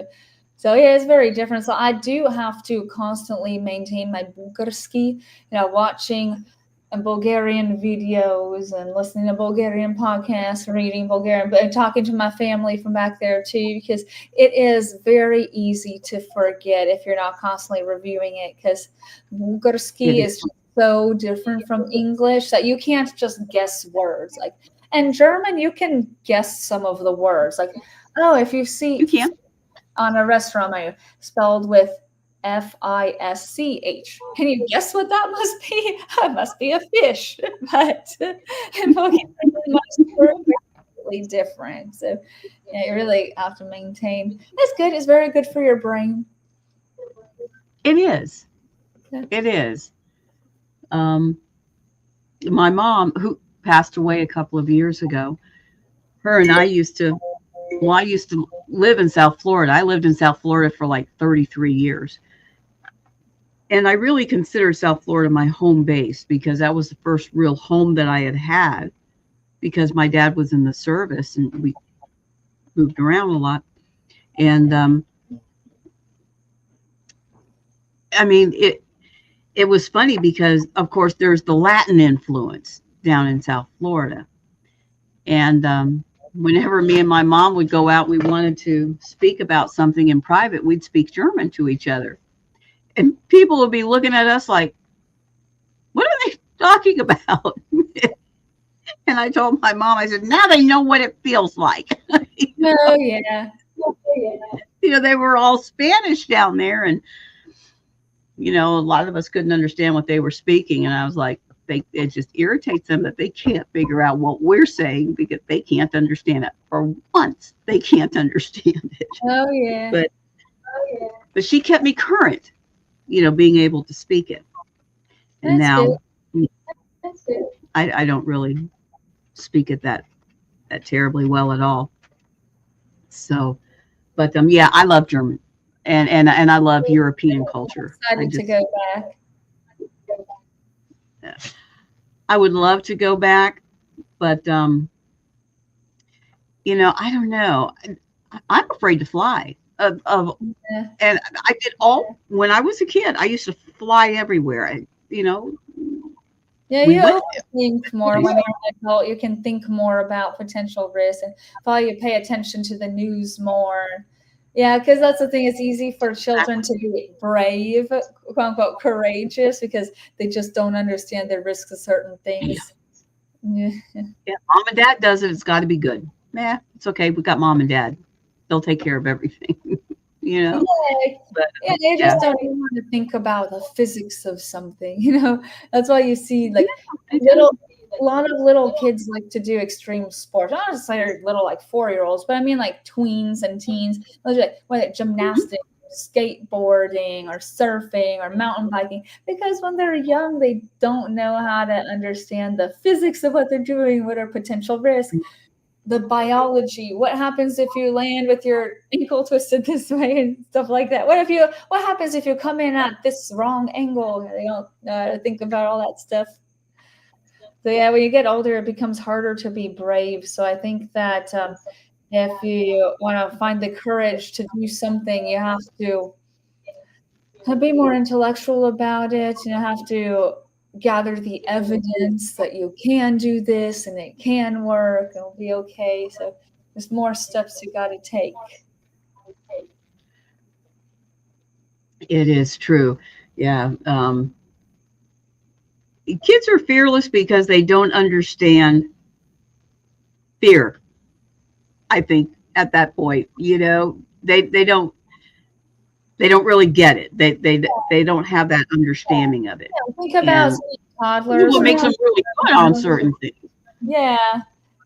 A: So yeah, it's very different. So I do have to constantly maintain my Bulgarski, watching Bulgarian videos and listening to Bulgarian podcasts, reading Bulgarian, but talking to my family from back there too, because it is very easy to forget if you're not constantly reviewing it. Because
B: it
A: Bulgarski
B: is.
A: is just so different from English that you can't just guess words. Like, and German, you can guess some of the words. Like, oh, if you see
B: You can.
A: on a restaurant menu spelled with FISCH. Can you guess what that must be? It must be a fish. But in Bulgarian, most words are completely different. So yeah, you really have to maintain. It's good. It's very good for your brain.
B: It is.
A: Yeah.
B: It is. Um, my mom, who passed away a couple of years ago, her and I used to. Well, I used to live in South Florida. I lived in South Florida for like 33 years. And I really consider South Florida my home base because that was the first real home that I had because my dad was in the service and we moved around a lot. And I mean, it was funny because, of course, there's the Latin influence down in South Florida. And whenever me and my mom would go out, we wanted to speak about something in private, we'd speak German to each other. And people would be looking at us like, what are they talking about? And I told my mom, I said, now they know what it feels like.
A: Oh yeah.
B: They were all Spanish down there. And, a lot of us couldn't understand what they were speaking. And I was like, it just irritates them that they can't figure out what we're saying because they can't understand it. For once, they can't understand it.
A: Oh yeah.
B: But but she kept me current, being able to speak it. And
A: That's good.
B: now I don't really speak it that terribly well at all. So, but yeah, I love German, and I love European culture.
A: Excited to go back.
B: I would love to go back, but I don't know. I'm afraid to fly.
A: Yeah.
B: And I did all when I was a kid. I used to fly everywhere.
A: Yeah,
B: We
A: you
B: went.
A: think more when you're an adult. You can think more about potential risks and probably pay attention to the news more. Yeah, because that's the thing. It's easy for children to be brave, quote unquote, courageous, because they just don't understand the risks of certain
B: Yeah,
A: things. Yeah.
B: yeah. Mom and Dad does it. It's got to be good. Nah, it's okay. We got Mom and Dad. They'll take care of everything. you
A: Yeah,
B: know. But
A: yeah, they
B: yeah,
A: just don't even want to think about the physics of something. That's why you see like
B: they don't.
A: little a lot of little kids like to do extreme sports. Not necessarily little like 4-year-olds, but I mean like tweens and teens. They'll do like whether
B: Mhm.
A: gymnastics, skateboarding, or surfing, or mountain biking. Because when they're young, they don't know how to understand the physics of what they're doing, what are potential risks, the biology. What happens if you land with your ankle twisted this way and stuff like that? What happens if you come in at this wrong angle? They don't know how to think about all that stuff. So yeah, when you get older, it becomes harder to be brave. So I think that if you want to find the courage to do something, you have to be more intellectual about it. You have to gather the evidence that you can do this and it can work and it'll be okay. So there's more steps you got to take.
B: It is true. Yeah. Kids are fearless because they don't understand fear. I think at that point, they don't really get it. They don't have that understanding of it.
A: Think about
B: And
A: toddlers.
B: what makes them really good on certain things.
A: Yeah.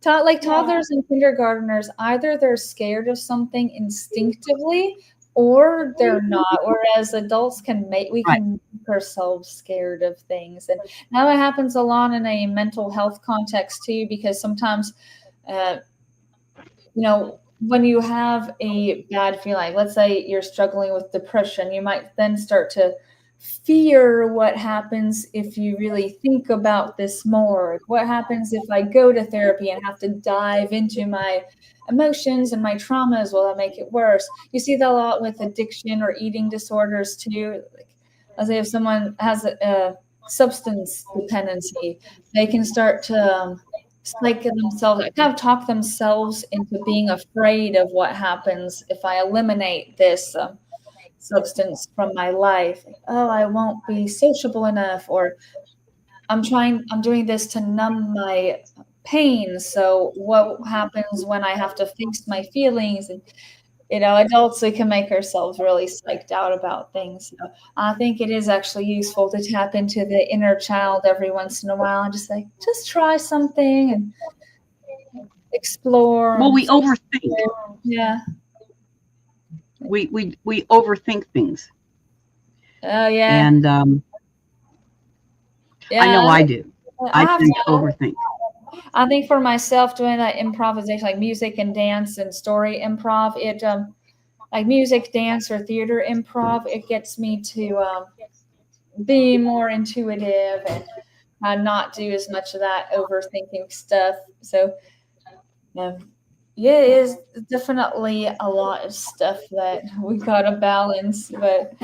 A: Like toddlers and kindergartners, either they're scared of something instinctively or they're not. Whereas adults we
B: Right.
A: can make ourselves scared of things. And now it happens a lot in a mental health context too, because sometimes, uh, when you have a bad feeling, let's say you're struggling with depression, you might then start to fear what happens if you really think about this more. What happens if I go to therapy and have to dive into my emotions and my traumas? Will that make it worse? You see that a lot with addiction or eating disorders too. Like, let's say if someone has a substance dependency, they can start to psych themselves, kind of talk themselves into being afraid of what happens if I eliminate this substance from my life. Oh, I won't be sociable enough, or I'm doing this to numb my pain. So what happens when I have to face my feelings? And adults, we can make ourselves really psyched out about things. So I think it is actually useful to tap into the inner child every once in a while and just try something and explore.
B: Well,
A: And
B: we overthink.
A: yeah.
B: We overthink things,
A: Oh yeah.
B: and I know
A: Yeah.
B: I do.
A: I
B: I
A: have
B: tend
A: to
B: to overthink.
A: I think for myself, doing that improvisation, like music and dance and story improv, it like music, dance, or theater improv, it gets me to be more intuitive and not do as much of that overthinking stuff. So, yeah, it is definitely a lot of stuff that we gotta balance. But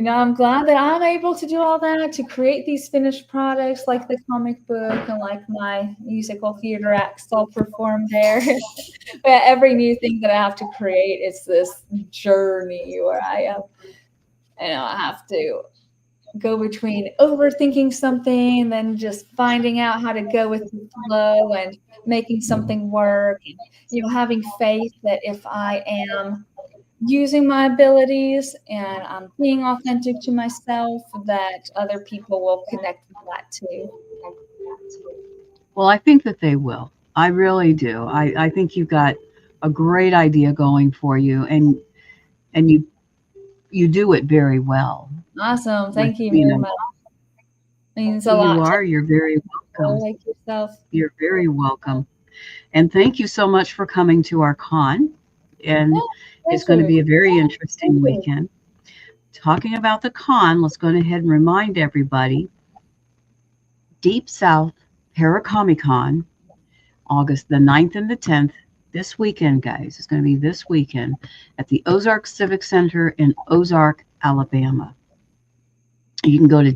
A: I'm glad that I'm able to do all that, to create these finished products like the comic book and like my musical theater acts I'll perform there. But every new thing that I have to create, it's this journey where I have to go between overthinking something and then just finding out how to go with the flow and making something work. And, having faith that if I am using my abilities and I'm being authentic to myself, that other people will connect with that too.
B: Well, I think that they will. I really do. I think you've got a great idea going for you, and you do it very well.
A: Awesome.
B: With
A: Thank you very much. Means a lot to
B: you're very
A: people
B: welcome.
A: like yourself.
B: You're very welcome. And thank you so much for coming to our con.
A: Yeah,
B: And it's going to
A: pleasure.
B: be a very interesting weekend. Talking about the con, let's go ahead and remind everybody Deep South Paracomic-Con, August the 9th and the 10th, this weekend, guys. It's going to be this weekend at the Ozark Civic Center in Ozark, Alabama. You can go to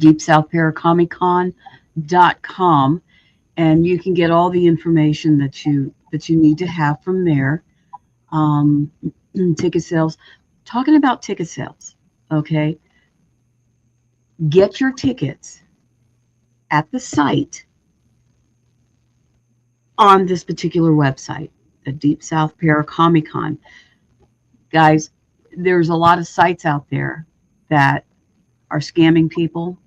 B: deepsouthparacomiccon.com and you can get all the information that you need to have from there. Um, ticket sales. Talking about ticket sales, okay? Get your tickets at the site on this particular website, the Deep South Paracomic-Con. Guys, there's a lot of sites out there that are scamming people,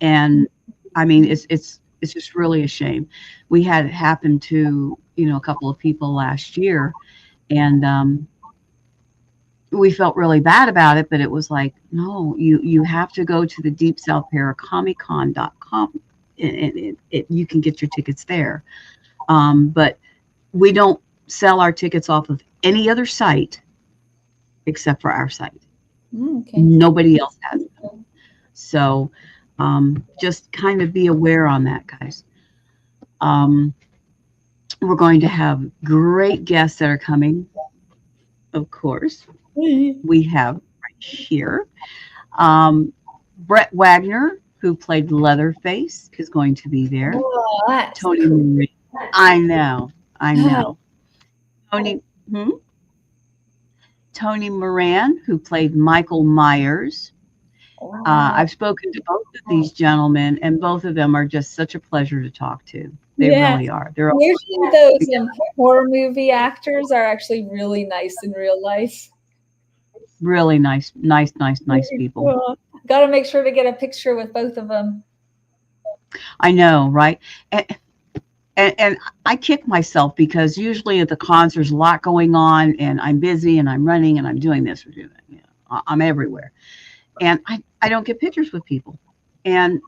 B: and I mean it's just really a shame. We had it happen to a couple of people last year, and we felt really bad about it, but it was like, no, you have to go to the deepsouthparacomiccon.com and you can get your tickets there. But we don't sell our tickets off of any other site except for our site.
A: Okay.
B: Nobody else has them. So just kind of be aware on that, guys. Um, We're going to have great guests that are coming, of course. We have right here Brett Wagner, who played Leatherface, is going to be there.
A: Oh, that's
B: Tony
A: cool.
B: Marie. I know. I know. Tony, hmm? Tony Moran, who played Michael Myers.
A: Wow.
B: I've spoken to both of these gentlemen, and both of them are just such a pleasure to talk to. They
A: Yeah.
B: really are. They're all
A: Usually those horror movie actors are actually really nice in real life.
B: really nice, nice, nice, nice
A: Very
B: people.
A: cool. Got to make sure to get a picture with both of them.
B: I know, right? And, and I kick myself because usually at the cons there's a lot going on, and I'm busy, and I'm running, and I'm doing this or doing that. I'm everywhere, and I don't get pictures with people. And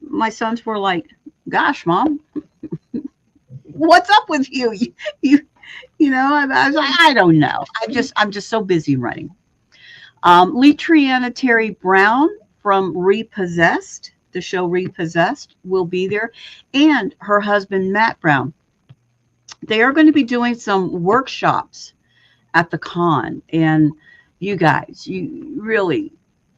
B: my sons were like, "Gosh, mom, what's up with you? You, I was like, I don't know. I'm just so busy running." Lee Triana Terry Brown from Repossessed, the show Repossessed, will be there, and her husband Matt Brown. They are going to be doing some workshops at the con, and you guys, you really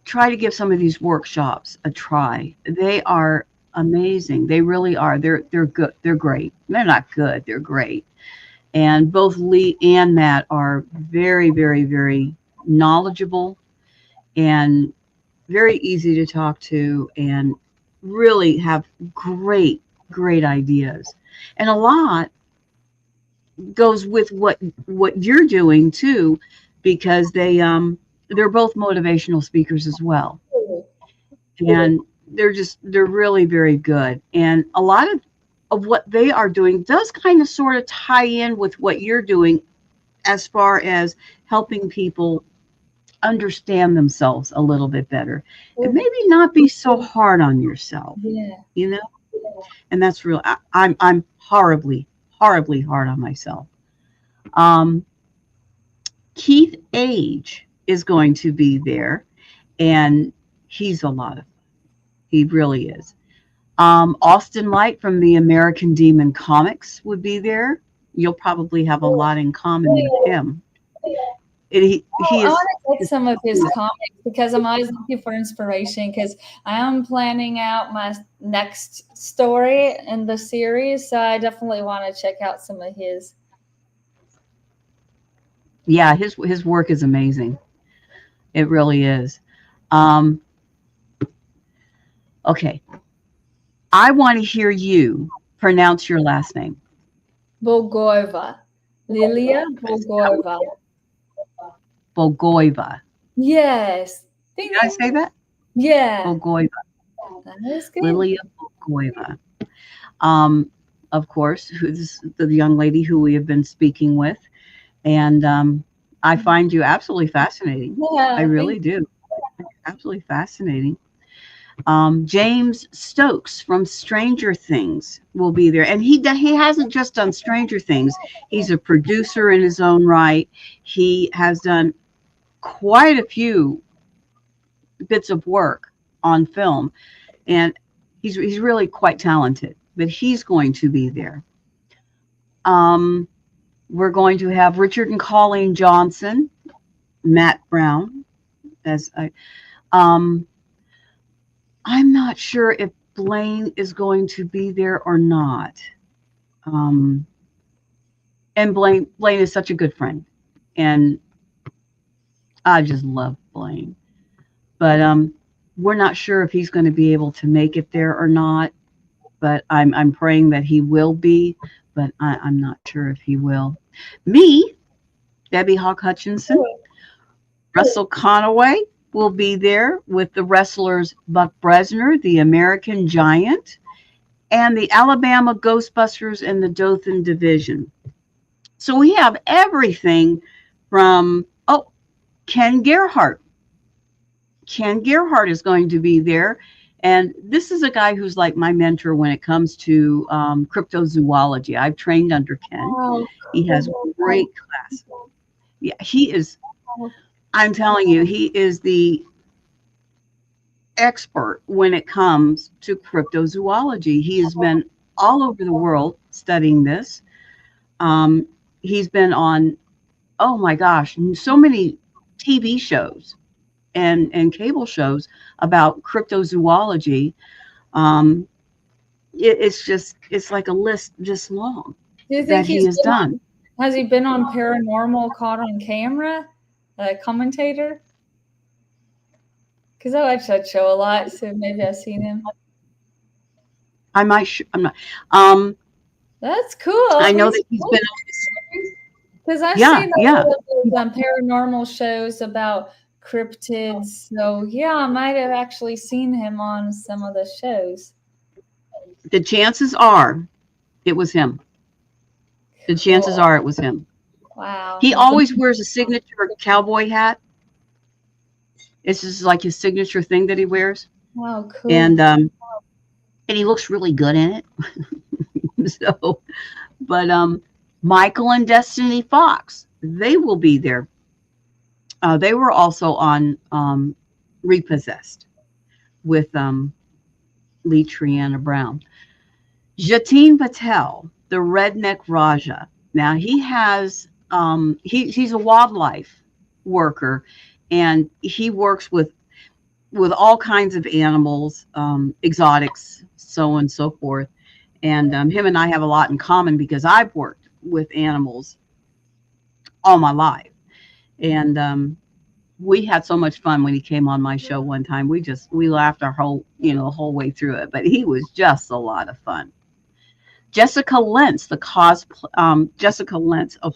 B: try to give some of these workshops a try. They are amazing. They really are. They're good. They're great. They're not good. They're great. And both Lee and Matt are very, very, very knowledgeable and very easy to talk to, and really have great, great ideas. And a lot goes with what you're doing too, because they're both motivational speakers as well, and they're really very good. And a lot of what they are doing does kind of sort of tie in with what you're doing as far as helping people understand themselves a little bit better, and maybe not be so hard on yourself,
A: Yeah.
B: you know. And that's real. I'm horribly, horribly hard on myself. um Keith Age is going to be there, and he's a lot of he really is. Austin Light from the American Demon Comics would be there. You'll probably have a lot in common with him. He
A: I
B: is.
A: want to take some of his comics because I'm always looking for inspiration because I am planning out my next story in the series. So I definitely want to check out some of his.
B: Yeah, his work is amazing. It really is. Um, okay, I want to hear you pronounce your last name.
A: Bogoeva. Lilia Bogoeva.
B: Bogoeva.
A: Yes. Ding
B: Did I
A: ding.
B: say that?
A: Yeah.
B: Bogoeva.
A: That is good.
B: Lilia Bogoeva. Um, of course, who's the young lady who we have been speaking with. And I find you absolutely fascinating. I
A: Yeah.
B: really do. Absolutely fascinating. James Stokes from Stranger Things will be there, and he hasn't just done Stranger Things. He's a producer in his own right. He has done quite a few bits of work on film, and he's really quite talented. But he's going to be there. Um, we're going to have Richard and Colleen Johnson, Matt Brown, as I. Um, I'm not sure if Blaine is going to be there or not. Um, and Blaine is such a good friend, and I just love Blaine. But we're not sure if he's going to be able to make it there or not. But I'm praying that he will be. But I'm not sure if he will. Me, Debbie Hawk Hutchinson, Russell Conaway will be there with the wrestlers Buck Bresner, the American Giant, and the Alabama Ghostbusters in the Dothan Division. So we have everything from, Ken Gerhardt. Ken Gerhardt is going to be there. And this is a guy who's like my mentor when it comes to cryptozoology. I've trained under Ken.
A: Oh,
B: He has
A: cool.
B: great class. Yeah, he is. I'm telling you, he is the expert when it comes to cryptozoology. He has been all over the world studying this. Um, he's been on, oh my gosh, so many TV shows and cable shows about cryptozoology. Um, it's like a list this long
A: Do you think
B: that he
A: he's
B: has
A: been
B: done.
A: on? Has he been on Paranormal Caught on Camera, a commentator? Because I watch that show a lot, so maybe I've seen him.
B: I'm not. Um,
A: That's cool
B: I
A: if
B: know
A: he's
B: that he's been.
A: because I've
B: Yeah,
A: seen a
B: yeah.
A: lot of those paranormal shows about cryptids. So yeah, I might have actually seen him on some of the shows.
B: The chances are it was him. The chances
A: Cool.
B: are it was him.
A: Wow.
B: He always wears a signature cowboy hat. It's just like his signature thing that he wears,
A: Wow,
B: and
A: cool.
B: um, and he looks really good in it. So, but Michael and Destiny Fox, they will be there. They were also on Repossessed with Lee Triana Brown. Jatin Patel, the redneck Raja. Now he's a wildlife worker, and he works with all kinds of animals, exotics, so on and so forth. And him and I have a lot in common because I've worked with animals all my life. And we had so much fun when he came on my show one time. We laughed our the whole way through it. But he was just a lot of fun. Jessica Lentz, Jessica Lentz. Oh,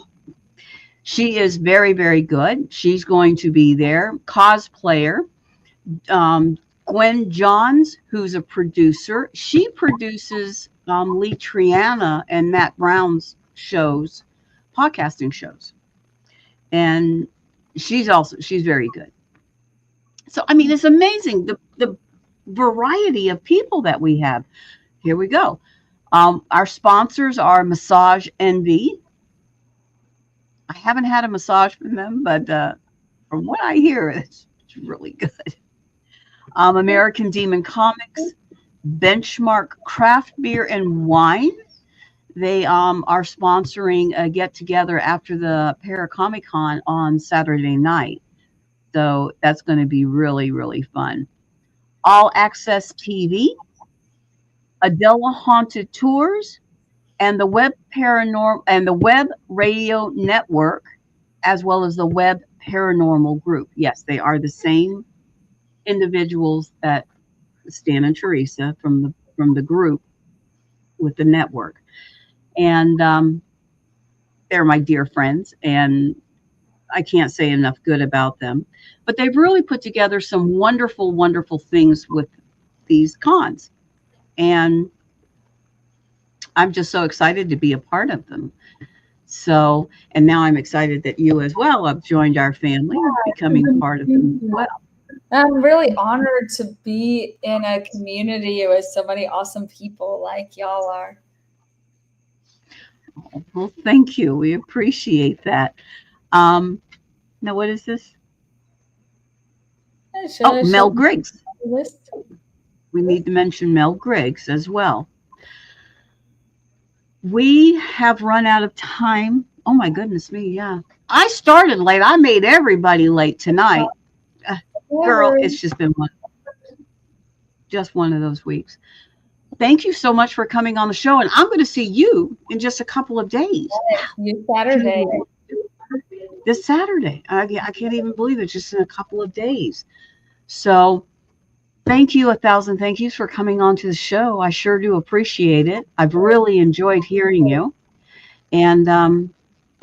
B: she is very, very good. She's going to be there. Cosplayer. Gwen Johns, who's a producer. She produces Lee Triana and Matt Brown's shows, podcasting shows. And she's very good. So I mean, it's amazing the variety of people that we have. Here we go. Our sponsors are Massage Envy. I haven't had a massage from them, but from what I hear, it's really good. American Demon Comics, Benchmark Craft Beer and Wine. They are sponsoring a get together after the Paracomic Con on Saturday night. So that's going to be really, really fun. All Access TV, Adela Haunted Tours, and the Web Radio Network, as well as the Web Paranormal Group. Yes, they are the same individuals that Stan and Teresa from the group with the network, and they're my dear friends, and I can't say enough good about them. But they've really put together some wonderful, wonderful things with these cons, and I'm just so excited to be a part of them. So, and now I'm excited that you as well have joined our family and becoming a part of them as well.
A: I'm really honored to be in a community with so many awesome people like y'all are.
B: Well, thank you. We appreciate that. Um, Now, what is this?
A: Should
B: Oh,
A: I show
B: Mel Griggs.
A: the list?
B: We need to mention Mel Griggs as well. We have run out of time. Oh my goodness me, yeah. I started late. I made everybody late tonight. Uh, Girl,
A: Never.
B: it's just been just one of those weeks. Thank you so much for coming on the show, and I'm going to see you in just a couple of days.
A: You Saturday.
B: This Saturday. I can't even believe it. Just in a couple of days. So thank you, 1,000 thank yous for coming on to the show. I sure do appreciate it. I've really enjoyed hearing you. And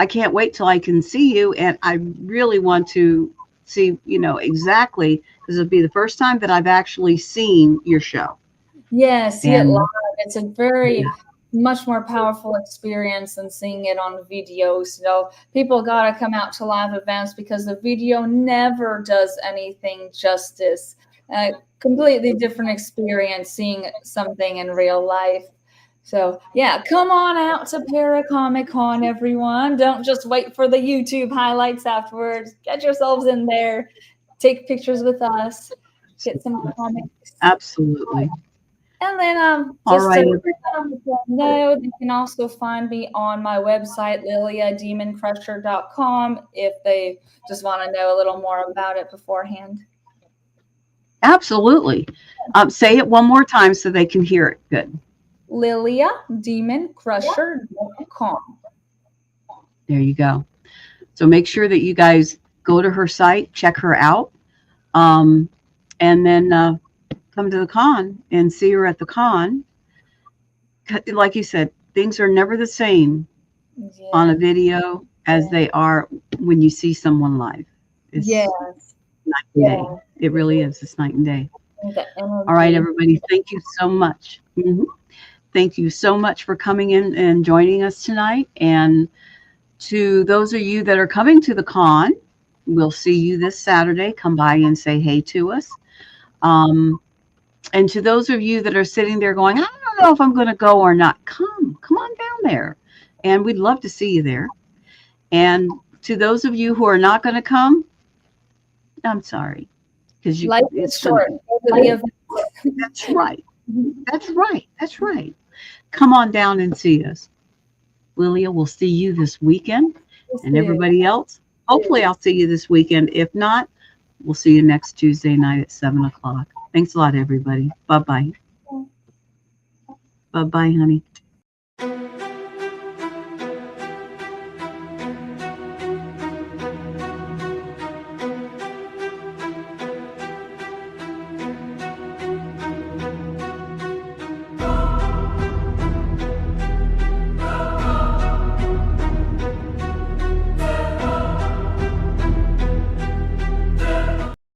B: I can't wait till I can see you. And I really want to see, exactly, because it'll be the first time that I've actually seen your show.
A: Yeah, see it
B: And
A: live. It's a very much more powerful experience than seeing it on videos. People got to come out to live events because the video never does anything justice. Completely different experience seeing something in real life. So yeah, come on out to Paracomic Con, everyone. Don't just wait for the YouTube highlights afterwards. Get yourselves in there. Take pictures with us. Get some comics.
B: absolutely.
A: And then
B: All
A: just to
B: right.
A: let people know, they can also find me on my website, liliademoncrusher.com, if they just want to know a little more about it beforehand.
B: Absolutely. Say it one more time so they can hear it. Good.
A: liliademoncrusher.com.
B: There you go. So make sure that you guys go to her site, check her out, um, and then come to the con and see her at the con. Like you said, things are never the same on
A: Yeah.
B: a video as they are when you see someone live. It's
A: Yes.
B: night and day. It really is. It's night and day.
A: The
B: All right,
A: energy.
B: everybody. Thank you so much. Thank you so much for coming in and joining us tonight. And to those of you that are coming to the con, we'll see you this Saturday. Come by and say hey to us. And to those of you that are sitting there going, I don't know if I'm going to go or not, come on down there. And we'd love to see you there. And to those of you who are not going to come, I'm sorry. Because
A: Life is short. Go to the event.
B: That's right. That's right. That's right. Come on down and see us. Lilia, we'll see you this weekend. And everybody else, hopefully I'll see you this weekend. If not, we'll see you next Tuesday night at 7 o'clock. Thanks a lot, everybody. Bye-bye. Bye-bye, honey.